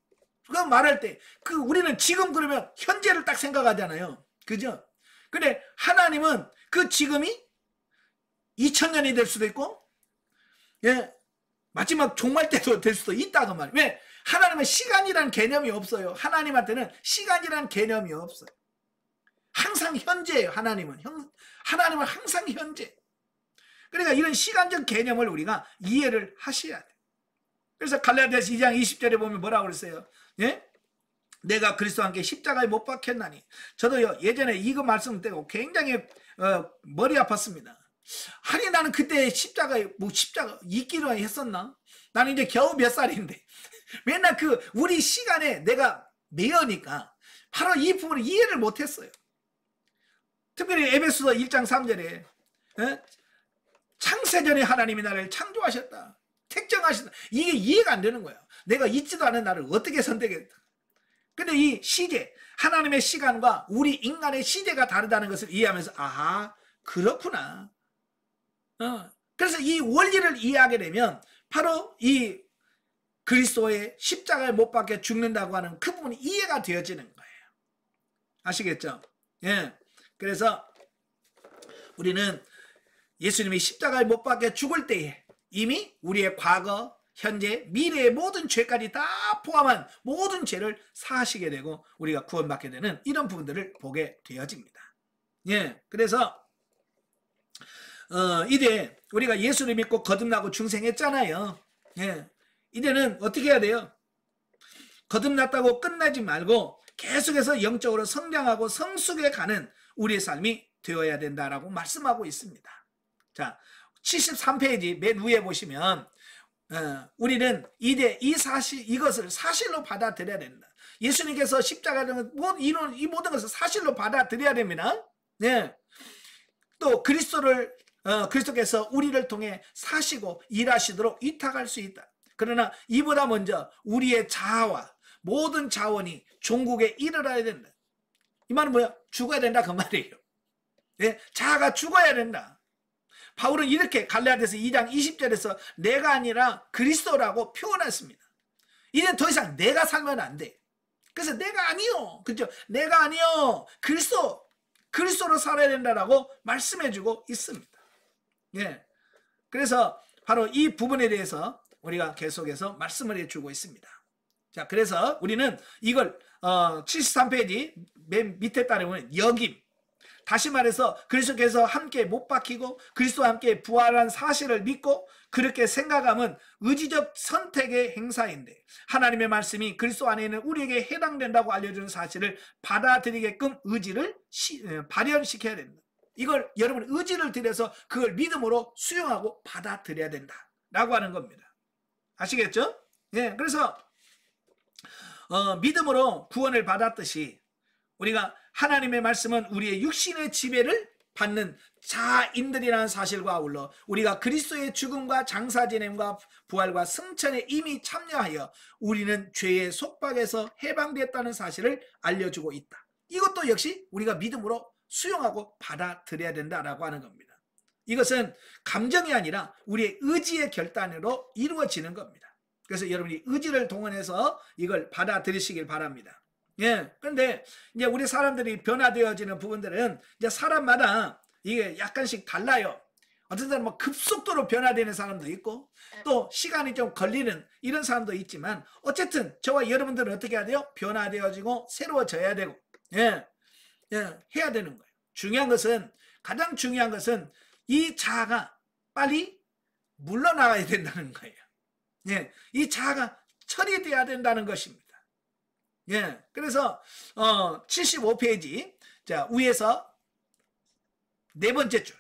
그거 말할 때 우리는 지금 그러면 현재를 딱 생각하잖아요. 그죠? 근데 하나님은 그 지금이 2000년이 될 수도 있고, 예, 마지막 종말 때도 될 수도 있다고 말이에요. 왜? 하나님은 시간이라는 개념이 없어요. 하나님한테는 시간이라는 개념이 없어요. 항상 현재예요. 하나님은 항상 현재. 그러니까 이런 시간적 개념을 우리가 이해를 하셔야 돼요. 그래서 갈라디아서 2장 20절에 보면 뭐라고 그랬어요? 예? 내가 그리스도와 함께 십자가에 못 박혔나니. 저도요, 예전에 이거 말씀 때고 굉장히 머리 아팠습니다. 아니, 나는 그때 십자가 있기로 했었나? 나는 이제 겨우 몇 살인데 맨날 우리 시간에 내가 매여니까 바로 이 부분을 이해를 못했어요. 특별히 에베소서 1장 3절에 창세전에 하나님이 나를 창조하셨다, 택정하셨다. 이게 이해가 안 되는 거야. 내가 있지도 않은 나를 어떻게 선택했다. 근데 이 시제, 하나님의 시간과 우리 인간의 시제가 다르다는 것을 이해하면서 아하, 그렇구나. 그래서 이 원리를 이해하게 되면 바로 이 그리스도의 십자가에 못 박혀 죽는다고 하는 그 부분이 이해가 되어지는 거예요. 아시겠죠? 예. 그래서 우리는 예수님이 십자가에 못 박혀 죽을 때에 이미 우리의 과거, 현재, 미래의 모든 죄까지 다 포함한 모든 죄를 사하시게 되고 우리가 구원받게 되는 이런 부분들을 보게 되어집니다. 예. 그래서 이제 우리가 예수를 믿고 거듭나고 중생했잖아요. 예. 이제는 어떻게 해야 돼요? 거듭났다고 끝나지 말고 계속해서 영적으로 성장하고 성숙해 가는 우리의 삶이 되어야 된다라고 말씀하고 있습니다. 자, 73페이지 맨 위에 보시면 우리는 이제 이것을 사실로 받아들여야 된다. 예수님께서 십자가를 이 모든 것을 사실로 받아들여야 됩니다. 네. 또 그리스도께서 우리를 통해 사시고 일하시도록 위탁할 수 있다. 그러나 이보다 먼저 우리의 자아와 모든 자원이 종국에 이르러야 된다. 이 말은 뭐야? 죽어야 된다 그 말이에요. 네? 자아가 죽어야 된다. 바울은 이렇게 갈라디아서 2장 20절에서 내가 아니라 그리스도라고 표현했습니다. 이제 더 이상 내가 살면 안 돼. 그래서 내가 아니요. 그죠? 내가 아니요. 그리스도로 살아야 된다라고 말씀해주고 있습니다. 예. 그래서 바로 이 부분에 대해서 우리가 계속해서 말씀을 해주고 있습니다. 자, 그래서 우리는 이걸 73페이지 맨 밑에 따르면 여김, 다시 말해서 그리스도께서 함께 못 박히고 그리스도와 함께 부활한 사실을 믿고 그렇게 생각하면 의지적 선택의 행사인데, 하나님의 말씀이 그리스도 안에 있는 우리에게 해당된다고 알려주는 사실을 받아들이게끔 의지를 발현시켜야 됩니다. 이걸 여러분 의지를 들여서 그걸 믿음으로 수용하고 받아들여야 된다라고 하는 겁니다. 아시겠죠? 예, 그래서 믿음으로 구원을 받았듯이 우리가 하나님의 말씀은 우리의 육신의 지배를 받는 자인들이라는 사실과 아울러 우리가 그리스도의 죽음과 장사 지냄과 부활과 승천에 이미 참여하여 우리는 죄의 속박에서 해방됐다는 사실을 알려주고 있다. 이것도 역시 우리가 믿음으로 수용하고 받아들여야 된다라고 하는 겁니다. 이것은 감정이 아니라 우리의 의지의 결단으로 이루어지는 겁니다. 그래서 여러분이 의지를 동원해서 이걸 받아들이시길 바랍니다. 예, 그런데 이제 우리 사람들이 변화되어지는 부분들은 이제 사람마다 이게 약간씩 달라요. 어떤 사람은 뭐 급속도로 변화되는 사람도 있고 또 시간이 좀 걸리는 이런 사람도 있지만 어쨌든 저와 여러분들은 어떻게 해야 돼요? 변화되어지고 새로워져야 되고 예, 해야 되는 거예요. 가장 중요한 것은 이 자아가 빨리 물러나가야 된다는 거예요. 예, 이 자아가 처리돼야 된다는 것입니다. 예, 그래서 75페이지 자 위에서 네 번째 줄,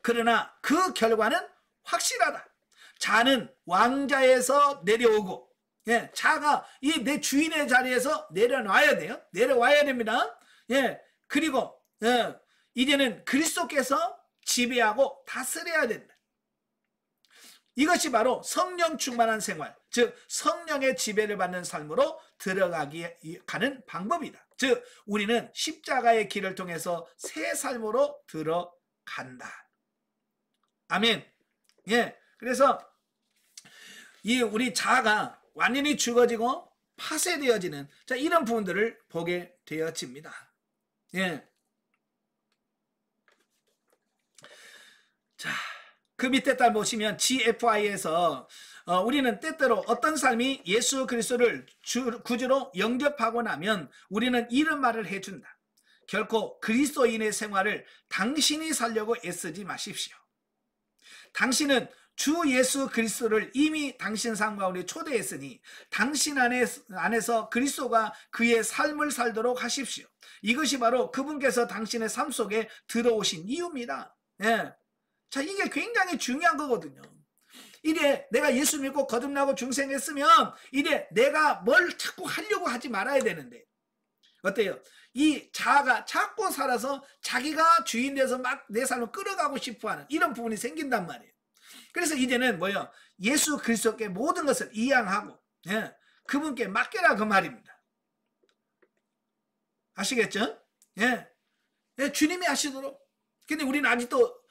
그러나 그 결과는 확실하다. 자는 왕자에서 내려오고, 예, 자가 이 내 주인의 자리에서 내려놔야 돼요. 내려와야 됩니다. 예, 그리고 이제는 그리스도께서 지배하고 다스려야 된다. 이것이 바로 성령 충만한 생활, 즉 성령의 지배를 받는 삶으로 가는 방법이다. 즉 우리는 십자가의 길을 통해서 새 삶으로 들어간다. 아멘. 예, 그래서 이 우리 자아가 완전히 죽어지고 파쇄되어지는 이런 부분들을 보게 되어집니다. 예. 자, 그 밑에 딸 보시면 GFI에서 우리는 때때로 어떤 삶이 예수 그리스도를 구주로 영접하고 나면 우리는 이런 말을 해준다. 결코 그리스도인의 생활을 당신이 살려고 애쓰지 마십시오. 당신은 주 예수 그리스도를 이미 당신 삶 가운데 초대했으니 당신 안에서 그리스도가 그의 삶을 살도록 하십시오. 이것이 바로 그분께서 당신의 삶 속에 들어오신 이유입니다. 예. 자, 이게 굉장히 중요한 거거든요. 이래 내가 예수 믿고 거듭나고 중생했으면 이래 내가 뭘 자꾸 하려고 하지 말아야 되는데 어때요? 이 자아가 자꾸 살아서 자기가 주인 돼서 막 내 삶을 끌어가고 싶어하는 이런 부분이 생긴단 말이에요. 그래서 이제는 뭐예요? 예수 그리스도께 모든 것을 이양하고 그분께 맡겨라 그 말입니다. 아시겠죠? 예, 주님이 하시도록. 근데 우리는 아직도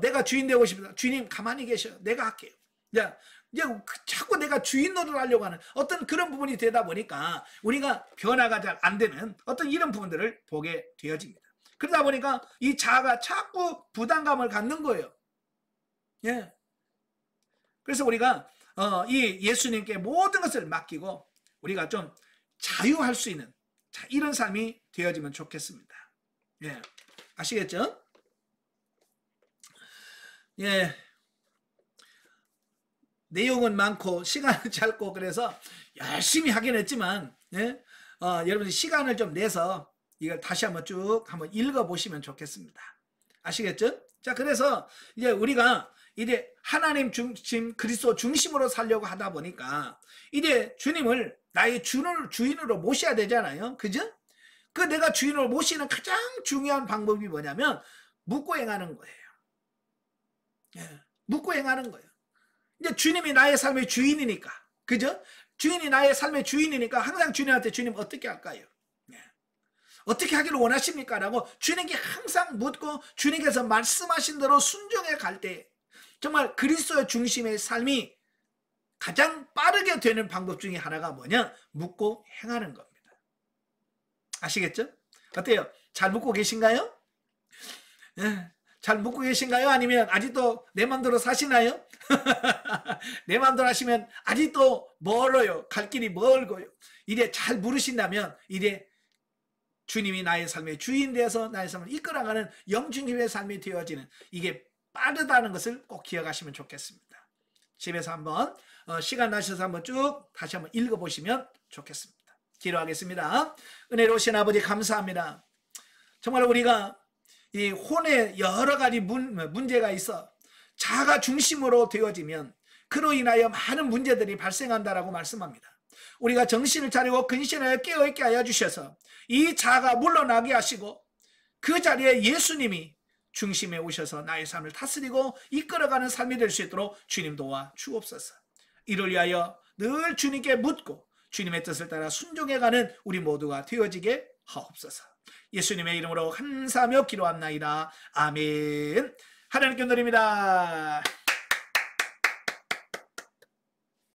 내가 주인 되고 싶다. 주님 가만히 계셔요. 내가 할게요. 이제 자꾸 내가 주인 노릇을 하려고 하는 어떤 그런 부분이 되다 보니까 우리가 변화가 잘 안 되는 어떤 이런 부분들을 보게 되어집니다. 그러다 보니까 이 자아가 자꾸 부담감을 갖는 거예요. 예. 그래서 우리가 이 예수님께 모든 것을 맡기고 우리가 좀 자유할 수 있는 이런 삶이 되어지면 좋겠습니다. 예. 아시겠죠? 예. 내용은 많고 시간은 짧고 그래서 열심히 하긴 했지만 여러분이 시간을 좀 내서 이걸 다시 한번 쭉 한번 읽어보시면 좋겠습니다. 아시겠죠? 자, 그래서 이제 우리가 이제 하나님 중심 그리스도 중심으로 살려고 하다 보니까 이제 주님을 나의 주인으로 모셔야 되잖아요. 그죠? 그 내가 주인으로 모시는 가장 중요한 방법이 뭐냐면 묻고 행하는 거예요. 예, 묻고 행하는 거예요. 이제 주님이 나의 삶의 주인이니까, 그죠? 주인이 나의 삶의 주인이니까 항상 주님한테 주님 어떻게 할까요? 예. 어떻게 하기를 원하십니까? 라고 주님께 항상 묻고 주님께서 말씀하신 대로 순종해 갈 때 정말 그리스도의 중심의 삶이 가장 빠르게 되는 방법 중에 하나가 뭐냐? 묻고 행하는 겁니다. 아시겠죠? 어때요? 잘 묻고 계신가요? 예. 잘 묻고 계신가요? 아니면 아직도 내 맘대로 사시나요? 내 맘대로 하시면 아직도 멀어요. 갈 길이 멀고요. 이제 잘 물으신다면 이제 주님이 나의 삶의 주인 되어서 나의 삶을 이끌어가는 영주님의 삶이 되어지는, 이게 빠르다는 것을 꼭 기억하시면 좋겠습니다. 집에서 한번 시간 나셔서 한번 쭉 다시 한번 읽어보시면 좋겠습니다. 기도하겠습니다. 은혜로우신 아버지 감사합니다. 정말 우리가 이 혼에 여러 가지 문제가 있어 자가 중심으로 되어지면 그로 인하여 많은 문제들이 발생한다라고 말씀합니다. 우리가 정신을 차리고 근신하여 깨어있게 하여 주셔서 이 자가 물러나게 하시고 그 자리에 예수님이 중심에 오셔서 나의 삶을 다스리고 이끌어가는 삶이 될 수 있도록 주님 도와 주옵소서. 이를 위하여 늘 주님께 묻고 주님의 뜻을 따라 순종해가는 우리 모두가 되어지게 하옵소서. 예수님의 이름으로 감사하며 기도합나이다. 아멘. 하나님께 드립니다.